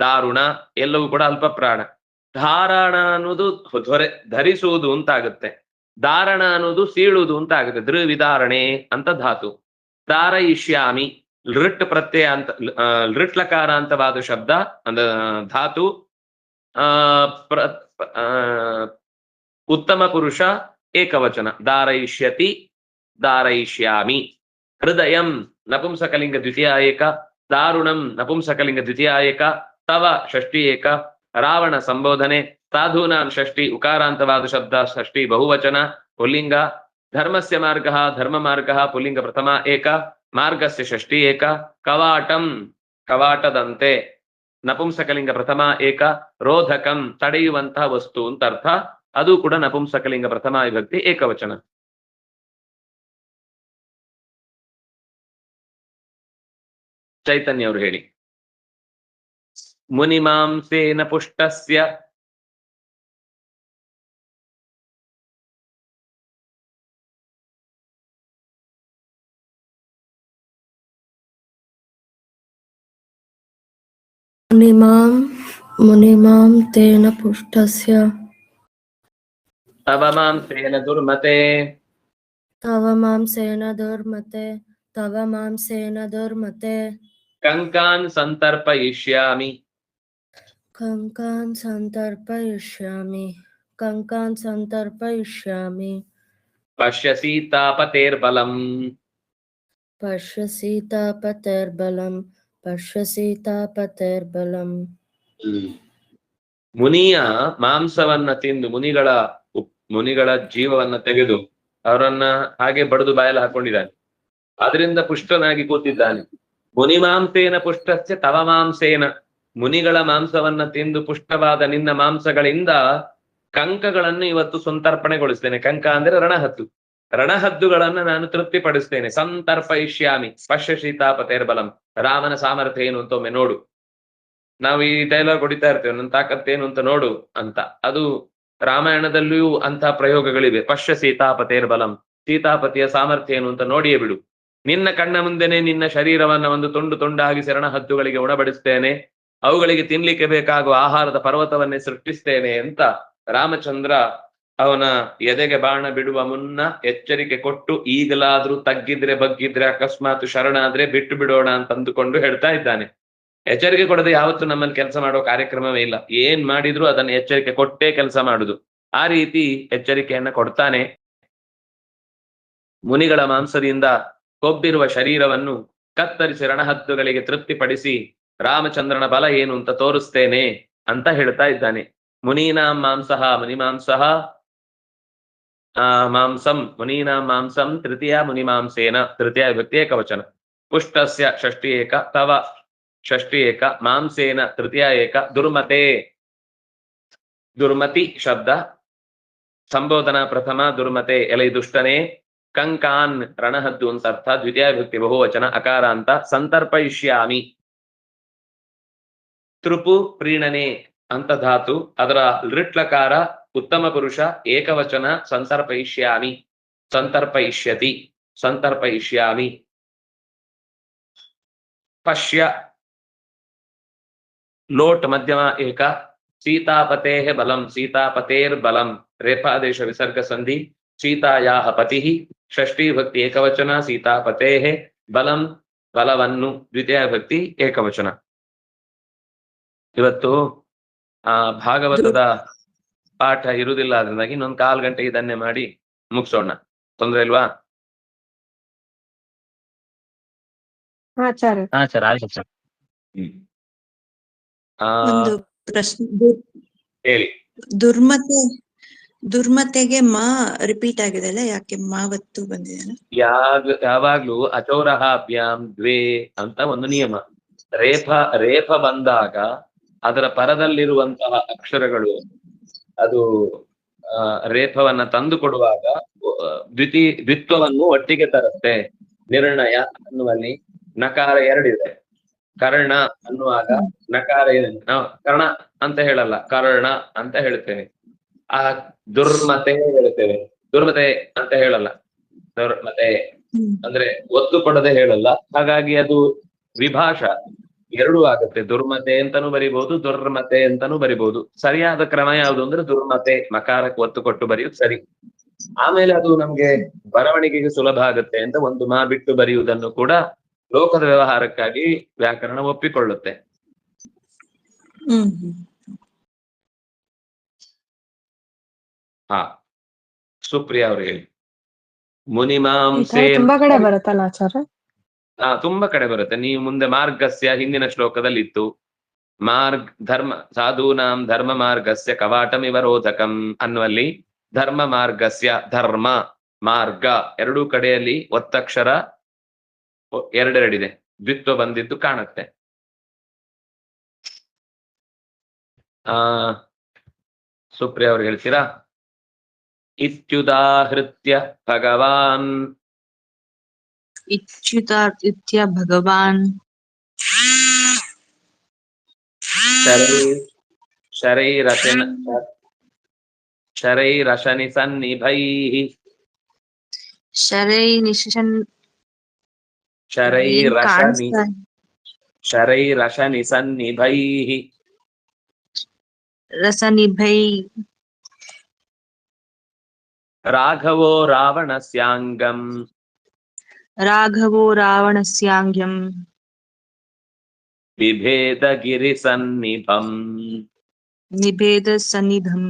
[SPEAKER 1] ದಾರುಣ ಎಲ್ಲವೂ ಕೂಡ ಅಲ್ಪ ಪ್ರಾಣ. ಧಾರಣ ಅನ್ನೋದು ಧರಿಸುವುದು ಅಂತಾಗುತ್ತೆ, ಧಾರಣ ಅನ್ನೋದು ಸೀಳುವುದು ಅಂತ ಆಗುತ್ತೆ. ಧೃವಿಧಾರಣೆ ಅಂತ ಧಾತು. ಧಾರಯಿಷ್ಯಾಮಿ ಲೃಟ್ ಪ್ರತ್ಯಯ ಅಂತ, ಲೃಟ್ಲಕಾರ ಅಂತವಾದ ಶಬ್ದ ಅಂದ ಧಾತು. ಉತ್ತಮ ಪುರುಷ ಏಕವಚನ. ಧಾರಯಿಷ್ಯತಿ, ಧಾರಯಿಷ್ಯಾಮಿ. ಹೃದಯಂ ನಪುಂಸಕಲಿಂಗ ದ್ವಿತೀಯ ಏಕ, ದಾರುಣಂ ನಪುಂಸಕಲಿಂಗ ದ್ವಿತೀಯ ಏಕ, ತವ ಷಷ್ಠಿ ಏಕ. ರಾವಣ ಸಂಬೋಧನೆ. ಸಾಧೂನಾಂ ಷಷ್ಠಿ ಉಕಾರಾಂತವಾದ ಶಬ್ದ ಷಷ್ಠಿ ಬಹುವಚನ ಪುಲ್ಲಿಂಗ. ಧರ್ಮಸ್ಯ ಮಾರ್ಗ ಧರ್ಮ ಮಾರ್ಗ ಪುಲ್ಲಿಂಗ ಪ್ರಥಮ ಏಕ, ಮಾರ್ಗಸ್ಯ ಷಷ್ಠಿ ಏಕ. ಕವಾಟಂ ಕವಾಟದಂತೆ ನಪುಂಸಕಲಿಂಗ ಪ್ರಥಮ ಏಕ. ರೋಧಕಂ ತಡೆಯುವಂತಹ ವಸ್ತು ಅಂತ ಅರ್ಥ, ಅದು ಕೂಡ ನಪುಂಸಕಲಿಂಗ ಪ್ರಥಮ ವಿಭಕ್ತಿ ಏಕವಚನ. ಚೈತನ್ಯ ಅವರು ಹೇಳಿ. ಮುನಿಮಾಂಸೇನ ಪುಷ್ಟಸ್ಯ,
[SPEAKER 6] मुनिमां तेन पुष्टस्य
[SPEAKER 1] तव मांसेन दुर्मते
[SPEAKER 6] तव मांसेन दुर्मते
[SPEAKER 1] कंकान् संतर्पयिष्यामि
[SPEAKER 6] कंकान् संतर्पयिष्यामि
[SPEAKER 1] पश्यसि तापतेर्बलम्
[SPEAKER 6] पश्यसि तापतेर्बलम्
[SPEAKER 1] ಮುನಿಯ ಮಾಂಸವನ್ನ ತಿಂದು ಮುನಿಗಳ ಜೀವವನ್ನ ತೆಗೆದು ಅವರನ್ನ ಹಾಗೆ ಬಡಿದು ಬಾಯಲ್ಲಿ ಹಾಕೊಂಡಿದ್ದಾನೆ. ಅದರಿಂದ ಪುಷ್ಟನಾಗಿ ಕೂತಿದ್ದಾನೆ. ಮುನಿ ಮಾಂಸೇನ ಪುಷ್ಟಸ್ಯ ತವ ಮಾಂಸೇನ, ಮುನಿಗಳ ಮಾಂಸವನ್ನ ತಿಂದು ಪುಷ್ಟವಾದ ನಿನ್ನ ಮಾಂಸಗಳಿಂದ ಕಂಕಗಳನ್ನು ಇವತ್ತು ಸಂತರ್ಪಣೆಗೊಳಿಸ್ತೇನೆ. ಕಂಕ ಅಂದ್ರೆ ರಣಹದ್ದುಗಳನ್ನ ನಾನು ತೃಪ್ತಿಪಡಿಸ್ತೇನೆ. ಸಂತರ್ಪಯಿಷ್ಯಾಮಿ ಪಶ್ಯಸಿ ತಾಪತೇರ್ಬಲಂ, ರಾಮನ ಸಾಮರ್ಥ್ಯ ಏನು ಅಂತ ಒಮ್ಮೆ ನೋಡು. ನಾವು ಈ ಡೈಲಾಗ್ ಹೊಡಿತಾ ಇರ್ತೇವೆ, ನನ್ನ ತಾಕತ್ತೇನು ಅಂತ ನೋಡು ಅಂತ. ಅದು ರಾಮಾಯಣದಲ್ಲಿಯೂ ಅಂತಹ ಪ್ರಯೋಗಗಳಿವೆ. ಪಶ್ಯ ಸೀತಾಪತೇರ್ಬಲಂ, ಸೀತಾಪತಿಯ ಸಾಮರ್ಥ್ಯ ಏನು ಅಂತ ನೋಡಿಯೇ ಬಿಡು. ನಿನ್ನ ಕಣ್ಣ ಮುಂದೆನೆ ನಿನ್ನ ಶರೀರವನ್ನ ಒಂದು ತುಂಡು ತುಂಡಾಗಿ ಶರಣಹದ್ದುಗಳಿಗೆ ಉಣಬಡಿಸ್ತೇನೆ, ಅವುಗಳಿಗೆ ತಿನ್ಲಿಕ್ಕೆ ಬೇಕಾಗುವ ಆಹಾರದ ಪರ್ವತವನ್ನೇ ಸೃಷ್ಟಿಸ್ತೇನೆ ಅಂತ ರಾಮಚಂದ್ರ ಅವನ ಎದೆಗೆ ಬಾಣ ಬಿಡುವ ಮುನ್ನ ಎಚ್ಚರಿಕೆ ಕೊಟ್ಟು, ಈಗಲಾದ್ರೂ ತಗ್ಗಿದ್ರೆ ಬಗ್ಗಿದ್ರೆ ಅಕಸ್ಮಾತ್ ಶರಣಾದ್ರೆ ಬಿಟ್ಟು ಬಿಡೋಣ ಅಂತ ಅಂದುಕೊಂಡು ಹೇಳ್ತಾ ಇದ್ದಾನೆ. ಎಚ್ಚರಿಕೆ ಕೊಡದೆ ಯಾವತ್ತು ನಮ್ಮಲ್ಲಿ ಕೆಲಸ ಮಾಡೋ ಕಾರ್ಯಕ್ರಮವೇ ಇಲ್ಲ. ಏನ್ ಮಾಡಿದ್ರು ಅದನ್ನ ಎಚ್ಚರಿಕೆ ಕೊಟ್ಟೇ ಕೆಲಸ ಮಾಡುದು. ಆ ರೀತಿ ಎಚ್ಚರಿಕೆಯನ್ನ ಕೊಡ್ತಾನೆ. ಮುನಿಗಳ ಮಾಂಸದಿಂದ ಕೊಬ್ಬಿರುವ ಶರೀರವನ್ನು ಕತ್ತರಿಸಿ ರಣಹದ್ದುಗಳಿಗೆ ತೃಪ್ತಿಪಡಿಸಿ ರಾಮಚಂದ್ರನ ಬಲ ಏನು ಅಂತ ತೋರಿಸ್ತೇನೆ ಅಂತ ಹೇಳ್ತಾ ಇದ್ದಾನೆ. ಮುನೀನಾಂ ಮಾಂಸಃ ಮುನಿಮಾಂಸಃ ಮಾಂಸಂ ಮುನೀನಾಂ ಮಾಂಸಂ ತೃತೀಯ ಮುನಿಮಾಂಸೇನ, ತೃತೀಯ ವಿಭಕ್ತಿ ಏಕವಚನ. ಪುಷ್ಟಸ್ಯ ಷಷ್ಠಿ ಏಕ, ತವ ಷಷ್ಠಿ ಏಕ, ಮಾಂಸೇನ ತೃತೀಯ ಏಕ, ದುರ್ಮತೆ ದುರ್ಮತಿ ಶಬ್ದ ಸಂಬೋಧನಾ ಪ್ರಥಮ, ದುರ್ಮತೆ ಎಲೈ ದುಷ್ಟನೇ, ಕಂಕಾನ್ ರಣಹದ್ದು ಅಂತ ಅರ್ಥ, ದ್ವಿತೀಯ ವಿಭಕ್ತಿ ಬಹುವಚನ ಅಕಾರ ಅಂತ. ಸಂತರ್ಪಯಿಷ್ಯಾಮಿ ತೃಪು ಪ್ರೀಣನೆ ಅಂತ ಧಾತು, ಅದರ ಲೃಟ್ಲಕಾರ ಉತ್ತಮ ಪುರುಷ ಏಕವಚನ. ಸಂತರ್ಪಯಿಷ್ಯಾಮಿ ಸಂತರ್ಪಯಿಷ್ಯತಿ ಸಂತರ್ಪಯಿಷ್ಯಾಮಿ. ಪಶ್ಯ ಲೋಟ್ ಮಧ್ಯಮ ಏಕ, ಸೀತಾಪತೇಃ ಬಲಂ ಸೀತಾಪತೇರ್ ಬಲಂ, ರೇಫಾದೇಶ ವಿಸರ್ಗ ಸಂಧಿ. ಸೀತಾಯಾಹ ಪತಿಃ ಷಷ್ಠಿ ಭಕ್ತಿ ಏಕವಚನ, ಸೀತಾಪತೇಃ ಬಲಂ ಬಲವನ್ನು ದ್ವಿತೀಯ ಭಕ್ತಿ ಏಕವಚನ. ಇವತ್ತು ಭಾಗವತದ ಪಾಠ ಇರುವುದಿಲ್ಲ, ಅದರಿಂದಾಗಿ ಇನ್ನೊಂದು 1/4 ಗಂಟೆ ಇದನ್ನೇ ಮಾಡಿ ಮುಗಿಸೋಣ. ತೊಂದ್ರೆ ಇಲ್ವಾ?
[SPEAKER 2] ಆಚಾರ್ಯ
[SPEAKER 4] ಸರ್ ಆಯ್ತು ಸರ್.
[SPEAKER 3] ಒಂದು ಪ್ರಶ್ನೆ,
[SPEAKER 1] ಹೇಳಿ.
[SPEAKER 3] ದುರ್ಮತೆಗೆ ಮಾ ರಿಪೀಟ್ ಆಗಿದೆ ಅಲ್ಲ, ಯಾಕೆ ಮಾವತ್ತು ಬಂದಿದೆ?
[SPEAKER 1] ಯಾವಾಗ್ಲೂ ಅಚೋರಹಾಭ್ಯಾಂ ದ್ವೇ ಅಂತ ಒಂದು ನಿಯಮ. ರೇಫ ಬಂದಾಗ ಅದರ ಪರದಲ್ಲಿರುವಂತಹ ಅಕ್ಷರಗಳು ಅದು ರೇಫವನ್ನ ತಂದು ಕೊಡುವಾಗ ದ್ವಿತ್ವವನ್ನು ಒಟ್ಟಿಗೆ ತರುತ್ತೆ. ನಿರ್ಣಯ ಅನ್ನುವಲ್ಲಿ ನಕಾರ 2 ಇದೆ. ಕರ್ಣ ಅನ್ನುವಾಗ ನಕಾರ ಇದೆ. ನಾವು ಕರ್ಣ ಅಂತ ಹೇಳಲ್ಲ, ಕರ್ಣ ಅಂತ ಹೇಳ್ತೇವೆ. ಆ ದುರ್ಮತೆ ಹೇಳ್ತೇವೆ, ದುರ್ಮತೆ ಅಂತ ಹೇಳಲ್ಲ. ದುರ್ಮತೆ ಅಂದ್ರೆ ಒತ್ತು ಕೊಡದೆ ಹೇಳಲ್ಲ. ಹಾಗಾಗಿ ಅದು ವಿಭಾಷ 2 ಆಗುತ್ತೆ. ದುರ್ಮತೆ ಅಂತಾನೂ ಬರಿಬಹುದು, ದುರ್ಮತೆ ಅಂತಾನೂ ಬರಿಬಹುದು. ಸರಿಯಾದ ಕ್ರಮ ಯಾವುದು ಅಂದ್ರೆ ದುರ್ಮತೆ, ಮಕಾರಕ್ಕೆ ಒತ್ತು ಕೊಟ್ಟು ಬರೆಯುವುದು ಸರಿ. ಆಮೇಲೆ ಅದು ನಮ್ಗೆ ಬರವಣಿಗೆಗೆ ಸುಲಭ ಆಗುತ್ತೆ ಅಂತ ಒಂದು ಮಾ ಬಿಟ್ಟು ಬರೆಯುವುದನ್ನು ಕೂಡ ಲೋಕದ ವ್ಯವಹಾರಕ್ಕಾಗಿ ವ್ಯಾಕರಣ ಒಪ್ಪಿಕೊಳ್ಳುತ್ತೆ. ಸುಪ್ರಿಯಾ ಅವರು ಹೇಳಿ. ಮುನಿಮಾಂಸೇ
[SPEAKER 2] ತುಂಬಾ ಕಡೆ ಬರುತ್ತಲ್ಲ ಆಚಾರ್ಯ?
[SPEAKER 1] ತುಂಬಾ ಕಡೆ ಬರುತ್ತೆ. ನೀವು ಮುಂದೆ ಮಾರ್ಗಸ್ಯ ಹಿಂದಿನ ಶ್ಲೋಕದಲ್ಲಿ ಇತ್ತು. ಸಾಧೂನಾಂ ಧರ್ಮ ಮಾರ್ಗಸ್ಯ ಕವಾಟಮಿವ ರೋಧಕಂ ಅನ್ನುವಲ್ಲಿ ಧರ್ಮ ಮಾರ್ಗಸ್ಯ, ಧರ್ಮ ಮಾರ್ಗ 2 ಕಡೆಯಲ್ಲಿ ಒತ್ತಕ್ಷರ 2 ಇದೆ, ದ್ವಿತ್ವ ಬಂದಿದ್ದು ಕಾಣುತ್ತೆ. ಸುಪ್ರಿಯಾ ಅವ್ರು ಹೇಳ್ತೀರಾ? ಇತ್ಯುದಾಹೃತ್ಯ ಭಗವಾನ್ ಶರೈರಶನಿ ಸನ್ನಿಭೈಃ ಶರೈರಶನಿ ಶರೈರಶನಿಸನ್ನಿಭೈಃ
[SPEAKER 3] ರಸನಿಭೈ
[SPEAKER 1] ರಾಘವೋ ರಾವಣಸ್ಯಾಂಗಂ
[SPEAKER 3] ರಾಘವೋ ರಾವಣಸ್ಯಾಂಗ್ಯಂ
[SPEAKER 1] ಬಿಭೇದ ಗಿರಿಸನ್ನಿಭಂ.
[SPEAKER 3] ನಿಭೇದ ಸನ್ನಿಧಂ.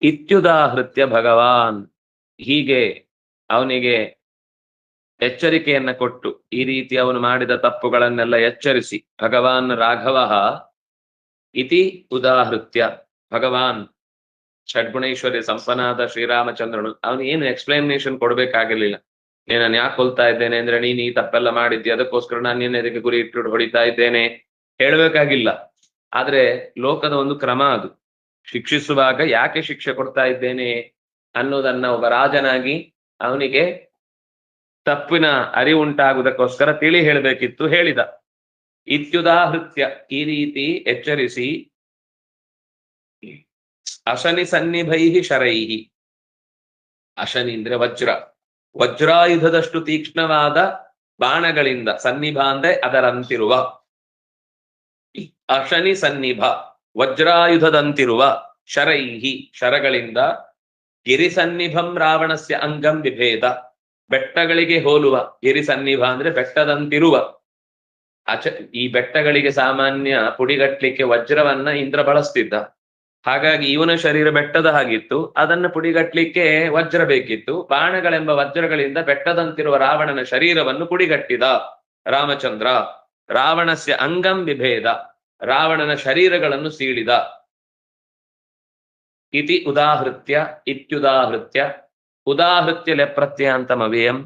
[SPEAKER 1] ಇತ್ಯುದಾಹೃತ್ಯ ಭಗವಾನ್, ಹೀಗೆ ಅವನಿಗೆ ಎಚ್ಚರಿಕೆಯನ್ನ ಕೊಟ್ಟು ಈ ರೀತಿ ಅವನು ಮಾಡಿದ ತಪ್ಪುಗಳನ್ನೆಲ್ಲ ಎಚ್ಚರಿಸಿ ಭಗವಾನ್ ರಾಘವ ಇತಿ ಉದಾಹೃತ್ಯ, ಭಗವಾನ್ ಷಡ್ಗುಣೇಶ್ವರಿ ಸಂಪನ್ನಾದ ಶ್ರೀರಾಮಚಂದ್ರನು ಅವನು ಏನು ಎಕ್ಸ್ಪ್ಲನೇಷನ್ ಕೊಡ್ಬೇಕಾಗಿರ್ಲಿಲ್ಲ. ನಾನು ಯಾಕೆ ಕೊಲ್ತಾ ಇದ್ದೇನೆ ಅಂದ್ರೆ ನೀನು ಈ ತಪ್ಪೆಲ್ಲ ಮಾಡಿದ್ದಿ, ಅದಕ್ಕೋಸ್ಕರ ನಾನು ನಿನ್ನ ಇದಕ್ಕೆ ಗುರಿ ಇಟ್ಟು ಹೊಡಿತಾ ಇದ್ದೇನೆ ಹೇಳ್ಬೇಕಾಗಿಲ್ಲ. ಆದ್ರೆ ಲೋಕದ ಒಂದು ಕ್ರಮ ಅದು, ಶಿಕ್ಷಿಸುವಾಗ ಯಾಕೆ ಶಿಕ್ಷೆ ಕೊಡ್ತಾ ಇದ್ದೇನೆ ಅನ್ನೋದನ್ನ ಒಬ್ಬ ರಾಜನಾಗಿ ಅವನಿಗೆ ತಪ್ಪಿನ ಅರಿವುಂಟಾಗುವುದಕ್ಕೋಸ್ಕರ ತಿಳಿ ಹೇಳಬೇಕಿತ್ತು, ಹೇಳಿದ. ಇತ್ಯುದಾಹೃತ್ಯ, ಈ ರೀತಿ ಎಚ್ಚರಿಸಿ, ಅಶನಿ ಸನ್ನಿಭೈಹಿ ಶರೈಹಿ, ಅಶನಿ ಅಂದ್ರೆ ವಜ್ರ, ವಜ್ರಾಯುಧದಷ್ಟು ತೀಕ್ಷ್ಣವಾದ ಬಾಣಗಳಿಂದ, ಸನ್ನಿಭ ಅಂದ್ರೆ ಅದರಂತಿರುವ, ಅಶನಿ ಸನ್ನಿಭ ವಜ್ರಾಯುಧದಂತಿರುವ, ಶರೈಹಿ ಶರಗಳಿಂದ, ಗಿರಿಸನ್ನಿಭಂ ರಾವಣಸ್ಯ ಅಂಗಂ ವಿಭೇದ, ಬೆಟ್ಟಗಳಿಗೆ ಹೋಲುವ, ಗಿರಿಸನ್ನಿಭ ಅಂದ್ರೆ ಬೆಟ್ಟದಂತಿರುವ. ಈ ಬೆಟ್ಟಗಳಿಗೆ ಸಾಮಾನ್ಯ ಪುಡಿಗಟ್ಲಿಕ್ಕೆ ವಜ್ರವನ್ನ ಇಂದ್ರ ಬಳಸ್ತಿದ್ದ. ಹಾಗಾಗಿ ಇವನ ಶರೀರ ಬೆಟ್ಟದ ಹಾಗಿತ್ತು, ಅದನ್ನು ಪುಡಿಗಟ್ಲಿಕ್ಕೆ ವಜ್ರ ಬೇಕಿತ್ತು. ಬಾಣಗಳೆಂಬ ವಜ್ರಗಳಿಂದ ಬೆಟ್ಟದಂತಿರುವ ರಾವಣನ ಶರೀರವನ್ನು ಪುಡಿಗಟ್ಟಿದ ರಾಮಚಂದ್ರ. ರಾವಣಸ್ಯ ಅಂಗಂ ವಿಭೇದ, ರಾವಣನ ಶರೀರಗಳನ್ನು ಸೀಳಿದ. ಇತಿ ಉದಾಹೃತ್ಯ, ಇತ್ಯುದಾಹೃತ್ಯ, ಉದಾಹೃತ್ಯ ಲೆಪ್ರತ್ಯಂತಮವ್ಯಯಂ.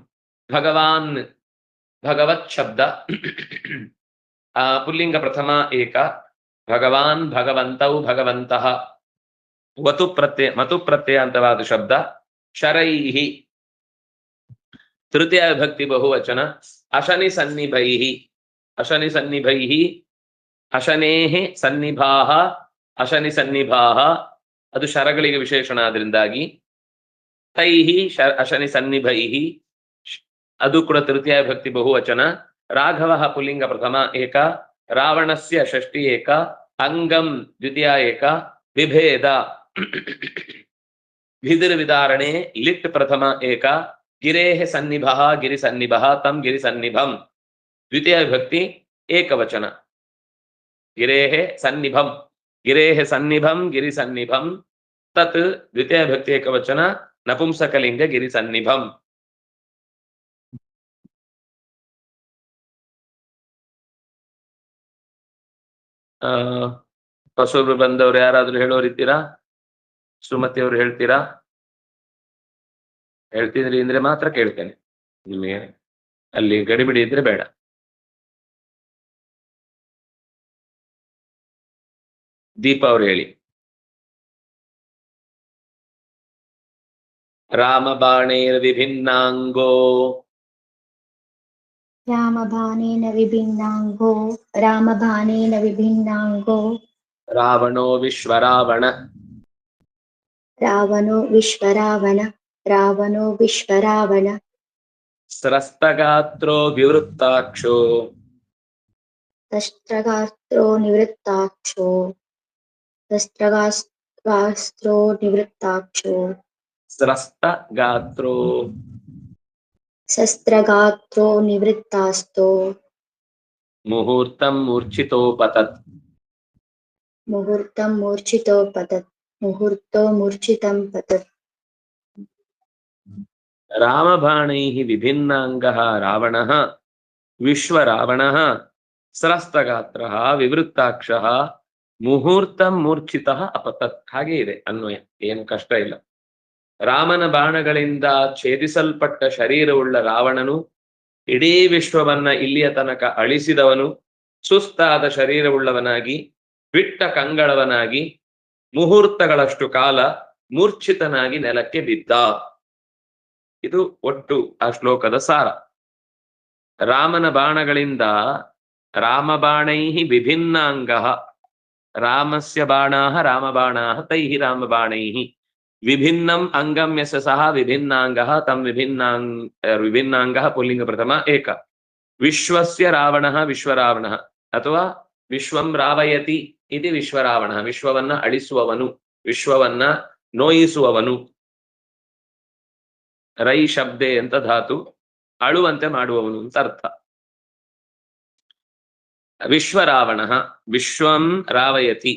[SPEAKER 1] ಭಗವಾನ್, ಭಗವತ್ ಶಬ್ದ ಪುಲ್ಲಿಂಗ ಪ್ರಥಮ ಏಕ, ಭಗವಾನ್ ಭಗವಂತೌ ಭಗವಂತಃ, ಮತು ಪ್ರತ್ಯಯಾಂತವಾದ ಶಬ್ದ. ಶರೈಹಿ ತೃತೀಯ ವಿಭಕ್ತಿ ಬಹುವಚನ. ಅಶನಿ ಸನ್ನಿಭೈಹಿ, ಅಶನಿ ಸನ್ನಿಭೈಹಿ, ಅಶನೇಃ ಸನ್ನಿಭಾಃ, ಅಶನಿ ಸನ್ನಿಭಾಃ ಅದು ಶರಗಳಿಗೆ ವಿಶೇಷಣ ಆದ್ರಿಂದಾಗಿ. ತೈಹಿ ಅಶನಿ ಸನ್ನಿಭೈಹಿ ಅದು ಕೂಡ ತೃತೀಯ ವಿಭಕ್ತಿ ಬಹುವಚನ. ರಾಘವ ಪುಲ್ಲಿಂಗ ಪ್ರಥಮ ಏಕ, ರಾವಣಸ್ಯ ಷಷ್ಠಿ ಏಕ, ಅಂಗಂ ದ್ವಿತೀಯ ಏಕ, ವಿಭೇದ ಭಿದಿರ್ ವಿದಾರಣೆ ಲಿಟ್ ಪ್ರಥಮ ಏಕ, ಗಿರೇಃ ಸನ್ನಿಭಃ ಗಿರಿ ಸನ್ನಿಭಃ ತಂ ಗಿರಿ ಸನ್ನಿಭಂ ದ್ವಿತೀಯ ವಿಭಕ್ತಿ ಏಕವಚನ. ಗಿರೇಃ ಸನ್ನಿಭಂ, ಗಿರೇಃ ಸನ್ನಿಭಂ ಗಿರಿ ಸನ್ನಿಭಂ ತತ್ ದ್ವಿತೀಯ ವಿಭಕ್ತಿ ಏಕವಚನ, ನಪುಂಸಕಲಿಂಗ ಗಿರಿ ಸನ್ನಿಭಂ. ಹೊಸಬ್ರು ಬಂದವ್ರು ಯಾರಾದ್ರೂ ಹೇಳೋರಿದ್ದೀರಾ? ಸುಮತಿ ಅವರು ಹೇಳ್ತೀರಾ? ಹೇಳ್ತಿದ್ರಿ ಅಂದ್ರೆ ಮಾತ್ರ ಕೇಳ್ತೇನೆ, ನಿಮಗೆ ಅಲ್ಲಿ ಗಡಿಬಿಡಿ ಇದ್ರೆ ಬೇಡ. ದೀಪ ಅವ್ರು ಹೇಳಿ. ರಾಮಬಾಣೇನ ವಿಭಿನ್ನಾಂಗೋ,
[SPEAKER 7] ರಾಮಬಾಣೇನ ವಿಭಿನ್ನಾಂಗೋ, ರಾಮಬಾಣೇನ ವಿಭಿನ್ನಾಂಗೋ,
[SPEAKER 1] ರಾವಣೋ ವಿಶ್ವರಾವಣ,
[SPEAKER 7] ರಾವಣೋ ವಿಶ್ವರಾವಣ, ರಾವಣೋ ವಿಶ್ವರಾವಣ,
[SPEAKER 1] ಸ್ರಸ್ತಗಾತ್ರೋ ವಿವೃತ್ತಾಕ್ಷೋ,
[SPEAKER 7] ಶಸ್ತ್ರಗಾತ್ರೋ ನಿವೃತ್ತಾಕ್ಷೋ, ಶಸ್ತ್ರಗಾಸ್ತ್ರೋ ನಿವೃತ್ತಾಕ್ಷೋ,
[SPEAKER 1] ಸ್ರಸ್ತಗಾತ್ರೋ,
[SPEAKER 7] ಶಸ್ತ್ರಗಾತ್ರೋ ನಿವೃತ್ತಾಸ್ತೋ,
[SPEAKER 1] ಮುಹೂರ್ತಂ ಮೂರ್ಛಿತೋಪತತ್,
[SPEAKER 7] ಮುಹೂರ್ತಂ ಮೂರ್ಛಿತೋ ಪತತ್, ಮುಹೂರ್ತೋ ಮೂರ್ಛಿತಂ ಪತತ್.
[SPEAKER 1] ರಾಮಬಾಣೈಃ ವಿಭಿನ್ನಾಂಗಃ ರಾವಣಃ ವಿಶ್ವರಾವಣಃ ಸ್ರಸ್ತಗಾತ್ರಃ ವಿವೃತ್ತಾಕ್ಷಃ ಮುಹೂರ್ತಂ ಮೂರ್ಛಿತಃ ಅಪತತ್. ಹಾಗೆ ಇದೆ ಅನ್ವಯ, ಏನು ಕಷ್ಟ ಇಲ್ಲ. ರಾಮನ ಬಾಣಗಳಿಂದ ಛೇದಿಸಲ್ಪಟ್ಟ ಶರೀರವುಳ್ಳ ರಾವಣನು ಇಡೀ ವಿಶ್ವವನ್ನ ಇಲ್ಲಿಯ ತನಕ ಅಳಿಸಿದವನು, ಸುಸ್ತಾದ ಶರೀರವುಳ್ಳವನಾಗಿ, ಬಿಟ್ಟ ಕಂಗಳವನಾಗಿ, ಮುಹೂರ್ತಗಳಷ್ಟು ಕಾಲ ಮೂರ್ಛಿತನಾಗಿ ನೆಲಕ್ಕೆ ಬಿದ್ದ. ಇದು ಒಟ್ಟು ಆ ಶ್ಲೋಕದ ಸಾರ. ರಾಮನ ಬಾಣಗಳಿಂದ, ರಾಮಬಾಣೈಃ ವಿಭಿನ್ನಾಂಗಃ, ರಾಮಸ್ಯ ಬಾಣಾಃ ರಾಮಬಾಣಾಃ ತೈಃ ರಾಮಬಾಣೈಃ, ವಿಭಿನ್ನಂ ಅಂಗಂ ಯಸ್ಯ ಸಹ ವಿಭಿನ್ನಾಂಗಃ ತಂ ವಿಭಿನ್ನಾಂಗಃ ಪುಲ್ಲಿಂಗ ಪ್ರಥಮ ಏಕ. ವಿಶ್ವಸ್ಯ ರಾವಣಃ ವಿಶ್ವರಾವಣಃ ಅಥವಾ ವಿಶ್ವಂ ರಾವಯತಿ ಇತಿ ವಿಶ್ವರಾವಣಃ, ವಿಶ್ವವನ್ನ ಅಳಿಸುವವನು, ವಿಶ್ವವನ್ನ ನೋಯಿಸುವವನು. ರೈ ಶಬ್ದೆ ಅಂತ ಧಾತು, ಅಳುವಂತೆ ಮಾಡುವವನು ಅಂತ ಅರ್ಥ. ವಿಶ್ವರಾವಣಃ ವಿಶ್ವಂ ರಾವಯತಿ,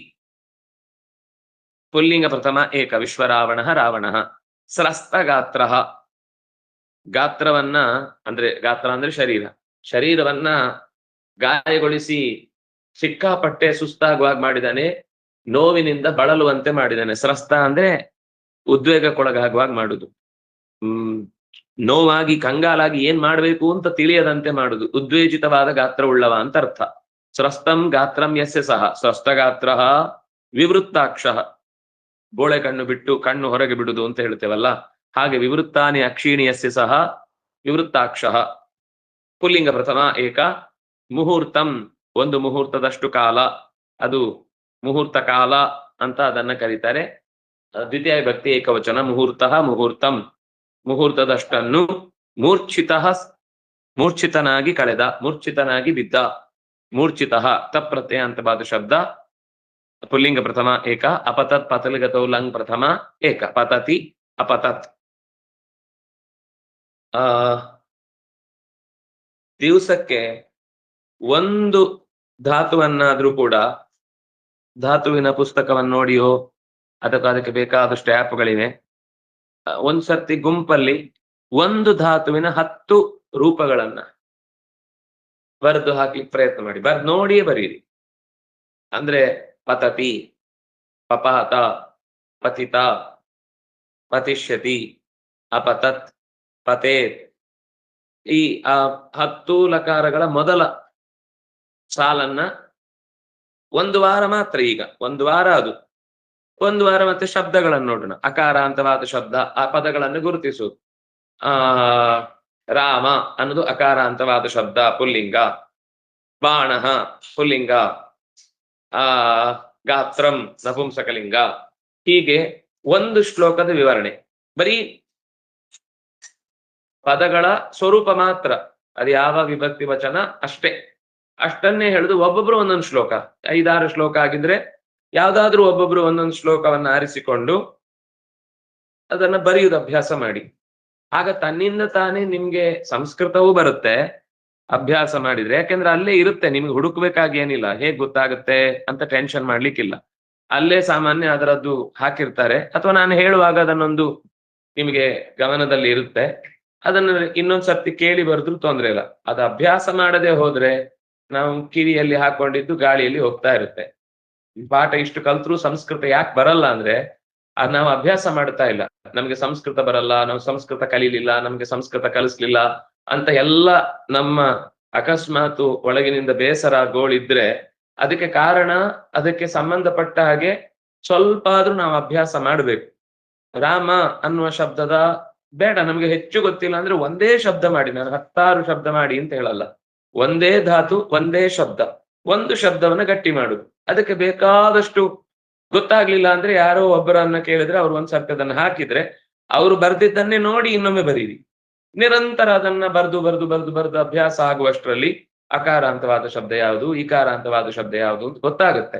[SPEAKER 1] ಪುಲ್ಲಿಂಗ ಪ್ರಥಮ ಏಕ, ವಿಶ್ವರಾವಣಃ ರಾವಣಃ. ಸ್ರಸ್ತಗಾತ್ರ, ಗಾತ್ರವನ್ನ ಅಂದ್ರೆ ಗಾತ್ರ ಅಂದ್ರೆ ಶರೀರ, ಶರೀರವನ್ನ ಗಾಯಗೊಳಿಸಿ ಸಿಕ್ಕಾಪಟ್ಟೆ ಸುಸ್ತಾಗುವಾಗ ಮಾಡಿದಾನೆ, ನೋವಿನಿಂದ ಬಳಲುವಂತೆ ಮಾಡಿದಾನೆ. ಸ್ರಸ್ತ ಅಂದ್ರೆ ಉದ್ವೇಗಕ್ಕೊಳಗಾಗುವಾಗ ಮಾಡುದು, ನೋವಾಗಿ ಕಂಗಾಲಾಗಿ ಏನ್ ಮಾಡ್ಬೇಕು ಅಂತ ತಿಳಿಯದಂತೆ ಮಾಡುದು, ಉದ್ವೇಜಿತವಾದ ಗಾತ್ರ ಉಳ್ಳವ ಅಂತ ಅರ್ಥ. ಸ್ರಸ್ತಂ ಗಾತ್ರಂ ಯಸ್ಯ ಸಹ ಸ್ರಸ್ತಗಾತ್ರ ವಿವೃತ್ತಾಕ್ಷ, ಬೋಳೆ ಕಣ್ಣು ಬಿಟ್ಟು ಕಣ್ಣು ಹೊರಗೆ ಬಿಡುದು ಅಂತ ಹೇಳ್ತೇವಲ್ಲ ಹಾಗೆ. ವಿವೃತ್ತಾನಿ ಅಕ್ಷೀಣಿಯಸ್ಯ ಸಹ ವಿವೃತ್ತಾಕ್ಷ. ಪುಲ್ಲಿಂಗ ಪ್ರಥಮ ಏಕ. ಮುಹೂರ್ತಂ, ಒಂದು ಮುಹೂರ್ತದಷ್ಟು ಕಾಲ, ಅದು ಮುಹೂರ್ತ ಕಾಲ ಅಂತ ಅದನ್ನ ಕರೀತಾರೆ. ದ್ವಿತೀಯ ವಿಭಕ್ತಿ ಏಕವಚನ, ಮುಹೂರ್ತ ಮುಹೂರ್ತಂ, ಮುಹೂರ್ತದಷ್ಟನ್ನು. ಮೂರ್ಛಿತ, ಮೂರ್ಛಿತನಾಗಿ ಕಳೆದ, ಮೂರ್ಛಿತನಾಗಿ ಬಿದ್ದ. ಮೂರ್ಛಿತ ತಪ್ರತ್ಯಯ ಅಂತವಾದ ಶಬ್ದ, ಪುಲ್ಲಿಂಗ ಪ್ರಥಮ ಏಕ. ಅಪತತ್ ಪತಲಿಗತೌ ಲಂಗ್ ಪ್ರಥಮ ಏಕ, ಪತತಿ ಅಪತತ್. ದಿವಸಕ್ಕೆ ಒಂದು ಧಾತುವನ್ನಾದ್ರೂ ಕೂಡ, ಧಾತುವಿನ ಪುಸ್ತಕವನ್ನು ನೋಡಿಯೋ ಅಥವಾ ಅದಕ್ಕೆ ಬೇಕಾದಷ್ಟು ಆ್ಯಪ್ಗಳಿವೆ, ಒಂದ್ಸರ್ತಿ ಗುಂಪಲ್ಲಿ ಒಂದು ಧಾತುವಿನ 10 ರೂಪಗಳನ್ನ ಬರೆದು ಹಾಕ್ಲಿಕ್ಕೆ ಪ್ರಯತ್ನ ಮಾಡಿ. ನೋಡಿಯೇ ಬರೀರಿ. ಅಂದ್ರೆ ಪತತಿ, ಪಪಾತ, ಪತಿತ, ಪತಿಷ್ಯತಿ, ಅಪತತ್, ಪತೇತ್. ಈ 10 ಲಕಾರಗಳ ಮೊದಲ ಸಾಲನ್ನ ಒಂದು ವಾರ ಮಾತ್ರ, ಈಗ ಒಂದು ವಾರ, ಅದು ಒಂದು ವಾರ. ಮತ್ತೆ ಶಬ್ದಗಳನ್ನು ನೋಡೋಣ. ಅಕಾರಾಂತವಾದ ಶಬ್ದ, ಆ ಪದಗಳನ್ನು ಗುರುತಿಸುವುದು. ರಾಮ ಅನ್ನೋದು ಅಕಾರಾಂತವಾದ ಶಬ್ದ, ಪುಲ್ಲಿಂಗ. ಬಾಣ ಪುಲ್ಲಿಂಗ. ಗಾತ್ರಂ ನಪುಂಸಕಲಿಂಗ. ಹೀಗೆ ಒಂದು ಶ್ಲೋಕದ ವಿವರಣೆ, ಬರೀ ಪದಗಳ ಸ್ವರೂಪ ಮಾತ್ರ, ಅದು ಯಾವ ವಿಭಕ್ತಿ ವಚನ ಅಷ್ಟೇ, ಅಷ್ಟನ್ನೇ ಹೇಳುದು. ಒಬ್ಬೊಬ್ರು ಒಂದೊಂದು ಶ್ಲೋಕ, 5-6 ಶ್ಲೋಕ ಆಗಿದ್ರೆ ಯಾವ್ದಾದ್ರೂ ಒಬ್ಬೊಬ್ರು ಒಂದೊಂದು ಶ್ಲೋಕವನ್ನ ಆರಿಸಿಕೊಂಡು ಅದನ್ನ ಬರೆಯುವುದು ಅಭ್ಯಾಸ ಮಾಡಿ. ಆಗ ತನ್ನಿಂದ ತಾನೇ ನಿಮ್ಗೆ ಸಂಸ್ಕೃತವೂ ಬರುತ್ತೆ ಅಭ್ಯಾಸ ಮಾಡಿದ್ರೆ. ಯಾಕೆಂದ್ರೆ ಅಲ್ಲೇ ಇರುತ್ತೆ, ನಿಮ್ಗೆ ಹುಡುಕ್ಬೇಕಾಗಿ ಏನಿಲ್ಲ. ಹೇಗ್ ಗೊತ್ತಾಗುತ್ತೆ ಅಂತ ಟೆನ್ಷನ್ ಮಾಡ್ಲಿಕ್ಕಿಲ್ಲ, ಅಲ್ಲೇ ಸಾಮಾನ್ಯ ಅದರದ್ದು ಹಾಕಿರ್ತಾರೆ. ಅಥವಾ ನಾನು ಹೇಳುವಾಗ ಅದನ್ನೊಂದು ನಿಮಗೆ ಗಮನದಲ್ಲಿ ಇರುತ್ತೆ, ಅದನ್ನು ಇನ್ನೊಂದ್ ಸರ್ತಿ ಕೇಳಿ ಬರೆದ್ರು ತೊಂದ್ರೆ ಇಲ್ಲ. ಅದು ಅಭ್ಯಾಸ ಮಾಡದೆ ಹೋದ್ರೆ ನಾವು ಕಿವಿಯಲ್ಲಿ ಹಾಕೊಂಡಿದ್ದು ಗಾಳಿಯಲ್ಲಿ ಹೋಗ್ತಾ ಇರುತ್ತೆ. ಪಾಠ ಇಷ್ಟು ಕಲ್ತ್ರು ಸಂಸ್ಕೃತ ಯಾಕೆ ಬರಲ್ಲ ಅಂದ್ರೆ ಅದು ನಾವು ಅಭ್ಯಾಸ ಮಾಡ್ತಾ ಇಲ್ಲ. ನಮ್ಗೆ ಸಂಸ್ಕೃತ ಬರಲ್ಲ, ನಾವು ಸಂಸ್ಕೃತ ಕಲೀಲಿಲ್ಲ, ನಮ್ಗೆ ಸಂಸ್ಕೃತ ಕಲಿಸ್ಲಿಲ್ಲ ಅಂತ ಎಲ್ಲ ನಮ್ಮ ಅಕಸ್ಮಾತ್ ಒಳಗಿನಿಂದ ಬೇಸರ ಗೋಳಿದ್ರೆ ಅದಕ್ಕೆ ಕಾರಣ, ಅದಕ್ಕೆ ಸಂಬಂಧಪಟ್ಟ ಹಾಗೆ ಸ್ವಲ್ಪ ಆದ್ರೂ ನಾವು ಅಭ್ಯಾಸ ಮಾಡ್ಬೇಕು. ರಾಮ ಅನ್ನುವ ಶಬ್ದದ ಬೇಡ, ನಮ್ಗೆ ಹೆಚ್ಚು ಗೊತ್ತಿಲ್ಲ ಅಂದ್ರೆ ಒಂದೇ ಶಬ್ದ ಮಾಡಿ, ನಾನು 10 ಶಬ್ದ ಮಾಡಿ ಅಂತ ಹೇಳಲ್ಲ. ಒಂದೇ ಧಾತು, ಒಂದೇ ಶಬ್ದ, ಒಂದು ಶಬ್ದವನ್ನ ಗಟ್ಟಿ ಮಾಡುದು. ಅದಕ್ಕೆ ಬೇಕಾದಷ್ಟು ಗೊತ್ತಾಗ್ಲಿಲ್ಲ ಅಂದ್ರೆ ಯಾರೋ ಒಬ್ಬರನ್ನ ಕೇಳಿದ್ರೆ ಅವ್ರು ಒಂದ್ ಸರ್ತಿ ಅದನ್ನ ಹಾಕಿದ್ರೆ ಅವ್ರು ಬರ್ದಿದ್ದನ್ನೇ ನೋಡಿ ಇನ್ನೊಮ್ಮೆ ಬರೀರಿ. ನಿರಂತರ ಅದನ್ನ ಬರ್ದು ಅಭ್ಯಾಸ ಆಗುವಷ್ಟರಲ್ಲಿ ಅಕಾರಾಂತವಾದ ಶಬ್ದ ಯಾವುದು, ಈಕಾರಾಂತವಾದ ಶಬ್ದ ಯಾವುದು ಅಂತ ಗೊತ್ತಾಗುತ್ತೆ.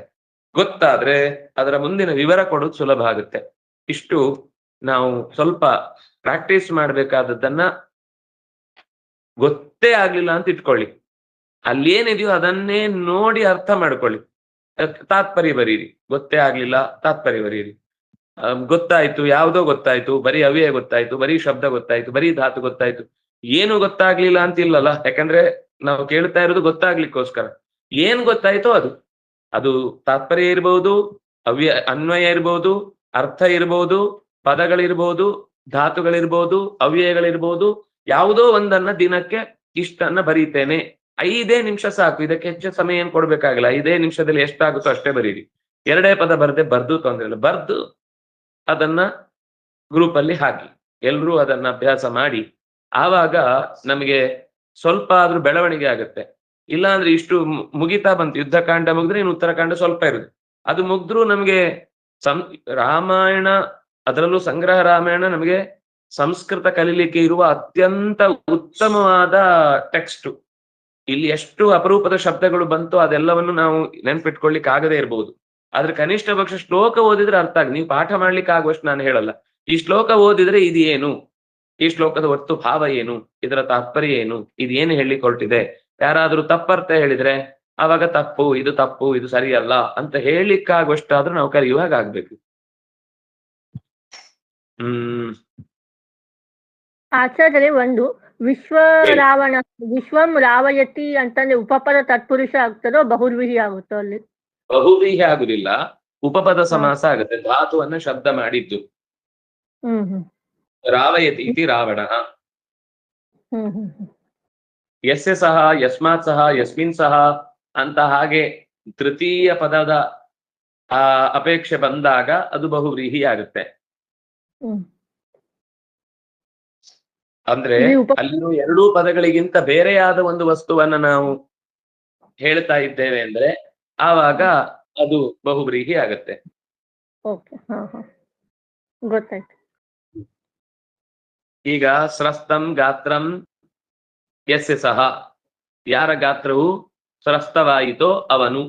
[SPEAKER 1] ಗೊತ್ತಾದ್ರೆ ಅದರ ಮುಂದಿನ ವಿವರ ಕೊಡೋದು ಸುಲಭ ಆಗುತ್ತೆ. ಇಷ್ಟು ನಾವು ಸ್ವಲ್ಪ ಪ್ರಾಕ್ಟೀಸ್ ಮಾಡ್ಬೇಕಾದದ್ದನ್ನ ಗೊತ್ತೇ ಆಗ್ಲಿಲ್ಲ ಅಂತ ಇಟ್ಕೊಳ್ಳಿ, ಅಲ್ಲೇನಿದೆಯೋ ಅದನ್ನೇ ನೋಡಿ ಅರ್ಥ ಮಾಡ್ಕೊಳ್ಳಿ. ತಾತ್ಪರ್ಯ ಬರೀರಿ, ಗೊತ್ತೇ ಆಗ್ಲಿಲ್ಲ ತಾತ್ಪರ್ಯ ಬರೀರಿ. ಗೊತ್ತಾಯ್ತು, ಯಾವುದೋ ಗೊತ್ತಾಯ್ತು, ಬರೀ ಅವ್ಯಯ ಗೊತ್ತಾಯ್ತು, ಬರೀ ಶಬ್ದ ಗೊತ್ತಾಯ್ತು, ಬರೀ ಧಾತು ಗೊತ್ತಾಯ್ತು, ಏನು ಗೊತ್ತಾಗ್ಲಿಲ್ಲ ಅಂತಿಲ್ಲಲ್ಲ. ಯಾಕಂದ್ರೆ ನಾವು ಕೇಳ್ತಾ ಇರೋದು ಗೊತ್ತಾಗ್ಲಿಕ್ಕೋಸ್ಕರ. ಏನ್ ಗೊತ್ತಾಯ್ತೋ ಅದು ತಾತ್ಪರ್ಯ ಇರ್ಬೋದು, ಅನ್ವಯ ಇರ್ಬೋದು, ಅರ್ಥ ಇರ್ಬೋದು, ಪದಗಳಿರ್ಬೋದು, ಧಾತುಗಳಿರ್ಬೋದು, ಅವ್ಯಯಗಳಿರ್ಬೋದು. ಯಾವುದೋ ಒಂದನ್ನ ದಿನಕ್ಕೆ ಇಷ್ಟನ್ನ ಬರೀತೇನೆ, 5 ನಿಮಿಷ ಸಾಕು. ಇದಕ್ಕೆ ಹೆಚ್ಚು ಸಮಯ ಏನ್ ಕೊಡ್ಬೇಕಾಗಿಲ್ಲ. 5 ನಿಮಿಷದಲ್ಲಿ ಎಷ್ಟಾಗುತ್ತೋ ಅಷ್ಟೇ ಬರೀರಿ. 2 ಪದ ಬರ್ದು ತೊಂದ್ರೆ ಇಲ್ಲ. ಬರ್ದು ಅದನ್ನ ಗ್ರೂಪ್ ಅಲ್ಲಿ ಹಾಕಿ, ಎಲ್ರೂ ಅದನ್ನ ಅಭ್ಯಾಸ ಮಾಡಿ. ಆವಾಗ ನಮಗೆ ಸ್ವಲ್ಪ ಆದ್ರೂ ಬೆಳವಣಿಗೆ ಆಗುತ್ತೆ. ಇಲ್ಲ ಅಂದ್ರೆ ಇಷ್ಟು ಮುಗಿತಾ ಬಂತು, ಯುದ್ಧಕಾಂಡ ಮುಗಿದ್ರೆ ಇನ್ನು ಉತ್ತರಕಾಂಡ ಸ್ವಲ್ಪ ಇರುತ್ತೆ. ಅದು ಮುಗಿದ್ರೂ ನಮಗೆ ರಾಮಾಯಣ, ಅದರಲ್ಲೂ ಸಂಗ್ರಹ ರಾಮಾಯಣ ನಮಗೆ ಸಂಸ್ಕೃತ ಕಲೀಲಿಕ್ಕೆ ಇರುವ ಅತ್ಯಂತ ಉತ್ತಮವಾದ ಟೆಕ್ಸ್ಟ್. ಇಲ್ಲಿ ಎಷ್ಟು ಅಪರೂಪದ ಶಬ್ದಗಳು ಬಂತು ಅದೆಲ್ಲವನ್ನು ನಾವು ನೆನ್ಪಿಟ್ಕೊಳ್ಳಿಕ್ ಆಗದೇ ಇರಬಹುದು. ಆದ್ರೆ ಕನಿಷ್ಠ ಪಕ್ಷ ಶ್ಲೋಕ ಓದಿದ್ರೆ ಅರ್ಥ ಆಗ. ನೀವು ಪಾಠ ಮಾಡ್ಲಿಕ್ಕೆ ಆಗುವಷ್ಟು ನಾನು ಹೇಳಲ್ಲ. ಈ ಶ್ಲೋಕ ಓದಿದ್ರೆ ಇದು ಏನು, ಈ ಶ್ಲೋಕದ ಒಟ್ಟು ಭಾವ ಏನು, ಇದರ ತಾತ್ಪರ್ಯ ಏನು, ಇದು ಏನು ಹೇಳಿಕ್ ಹೊರಟಿದೆ. ಯಾರಾದ್ರೂ ತಪ್ಪರ್ಥ ಹೇಳಿದ್ರೆ ಅವಾಗ ತಪ್ಪು, ಇದು ಸರಿಯಲ್ಲ ಅಂತ ಹೇಳಿಕ್ಕಾಗುವಷ್ಟಾದ್ರೂ ನಾವು ಕಲಿಯುವಾಗ ಆಗ್ಬೇಕು.
[SPEAKER 2] ಆಚಾರ್ಯರೇ, ಒಂದು ವಿಶ್ವಂ ರಾವಯತಿ ಅಂತಂದ್ರೆ ಉಪಪದ ತತ್ಪುರುಷ ಆಗ್ತದೋ ಬಹುರ್ವಿಹಿ ಆಗುತ್ತೋ ಅಲ್ಲಿ?
[SPEAKER 1] ಬಹುವ್ರೀಹಿ ಆಗುದಿಲ್ಲ, ಉಪಪದ ಸಮಾಸ ಆಗುತ್ತೆ. ಧಾತುವನ್ನ ಶಬ್ದ ಮಾಡಿದ್ದು. ರಾವಯತಿ ಇತಿ ರಾವಣ. ಯಸ್ಯ ಸಹ, ಯಸ್ಮಾತ್ ಸಹ, ಯಸ್ಮಿನ್ ಸಹ ಅಂತ ಹಾಗೆ ತೃತೀಯ ಪದದ ಅಪೇಕ್ಷೆ ಬಂದಾಗ ಅದು ಬಹುವ್ರೀಹಿ ಆಗುತ್ತೆ. ಅಂದ್ರೆ ಅಲ್ಲಿಯೂ ಎರಡೂ ಪದಗಳಿಗಿಂತ ಬೇರೆಯಾದ ಒಂದು ವಸ್ತುವನ್ನ ನಾವು ಹೇಳ್ತಾ ಇದ್ದೇವೆ ಅಂದ್ರೆ ಆವಾಗ ಅದು ಬಹುವ್ರೀಹಿ ಆಗತ್ತೆ.
[SPEAKER 2] ಗೊತ್ತಾಯ್ತು.
[SPEAKER 1] ಈಗ ಸ್ರಸ್ತಂ ಗಾತ್ರಂ ಯಸ್ಯ ಸಹ, ಯಾರ ಗಾತ್ರವು ಸ್ರಸ್ತವಾಯಿತೋ ಅವನು,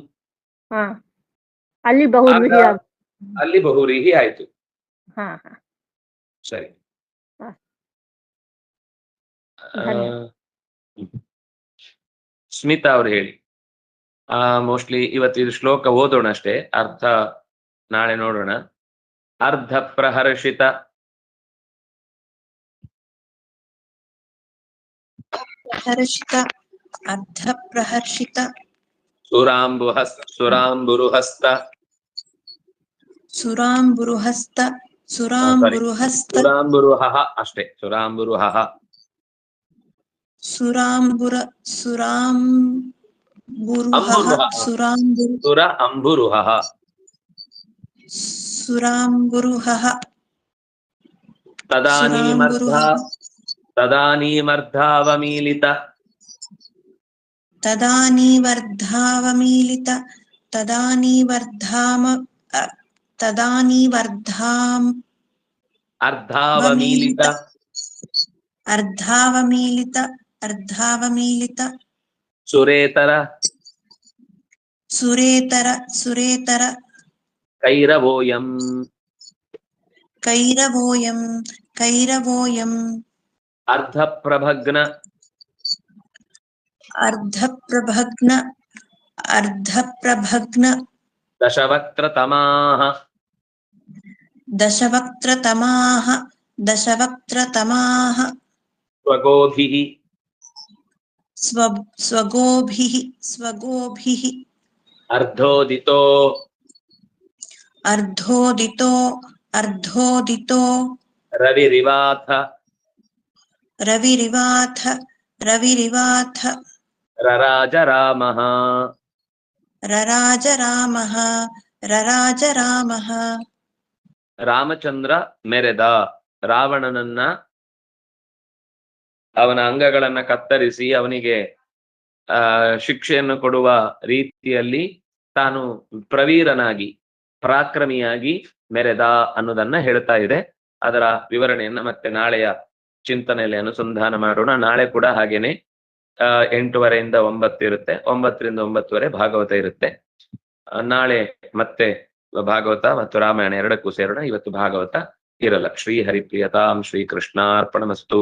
[SPEAKER 2] ಅಲ್ಲಿ ಬಹುವ್ರೀಹಿ
[SPEAKER 1] ಅಲ್ಲಿ ಬಹುವ್ರೀಹಿ ಆಯ್ತು. ಸರಿ. ಸ್ಮಿತಾ ಅವ್ರು ಹೇಳಿ. ಮೋಸ್ಟ್ಲಿ ಇವತ್ತು ಶ್ಲೋಕ ಓದೋಣ ಅಷ್ಟೇ, ಅರ್ಥ ನಾಳೆ ನೋಡೋಣ. ಅರ್ಧ ಪ್ರಹರ್ಷಿತ
[SPEAKER 3] ಅರ್ಧ ಪ್ರಹರ್ಷಿತ
[SPEAKER 1] ಸುರಾಂಬುರುಹಸ್ತ ಸುರಾಂಬುರುಹ ಅಷ್ಟೇ, ಸುರಾಂಬುರುಹ ತದಾನೀಮರ್ಧಾವಮೀಲಿತ
[SPEAKER 3] ಅರ್ಧಾವಮೀಲಿತ
[SPEAKER 1] ಸುರೇತರ ಕೈರವೋಯಂ ಅರ್ಧಪ್ರಭಗ್ನ ದಶವಕ್ತ್ರತಮಾಃ ಸ್ವಗೋಭಿಃ ಅರ್ಧೋದಿತೋ ರವಿರಿವಾಥ ರರಾಜರಾಮಃ ರಾಮಚಂದ್ರ ಮೆರೆದ, ರಾವಣನನ್ನ ಅವನ ಅಂಗಗಳನ್ನ ಕತ್ತರಿಸಿ ಅವನಿಗೆ ಶಿಕ್ಷೆಯನ್ನು ಕೊಡುವ ರೀತಿಯಲ್ಲಿ ತಾನು ಪ್ರವೀರನಾಗಿ ಪರಾಕ್ರಮಿಯಾಗಿ ಮೆರೆದ ಅನ್ನೋದನ್ನ ಹೇಳ್ತಾ ಇದೆ. ಅದರ ವಿವರಣೆಯನ್ನ ಮತ್ತೆ ನಾಳೆಯ ಚಿಂತನೆಯಲ್ಲಿ ಅನುಸಂಧಾನ ಮಾಡೋಣ. ನಾಳೆ ಕೂಡ ಹಾಗೇನೆ 8:30 9 ಇರುತ್ತೆ, 9 ರಿಂದ 9:30 ಭಾಗವತ ಇರುತ್ತೆ. ನಾಳೆ ಮತ್ತೆ ಭಾಗವತ ಮತ್ತು ರಾಮಾಯಣ ಎರಡಕ್ಕೂ ಸೇರೋಣ. ಇವತ್ತು ಭಾಗವತ ಇರಲ್ಲ. ಶ್ರೀ ಹರಿಪ್ರಿಯತಾಂ ಶ್ರೀ ಕೃಷ್ಣಾರ್ಪಣಮಸ್ತು.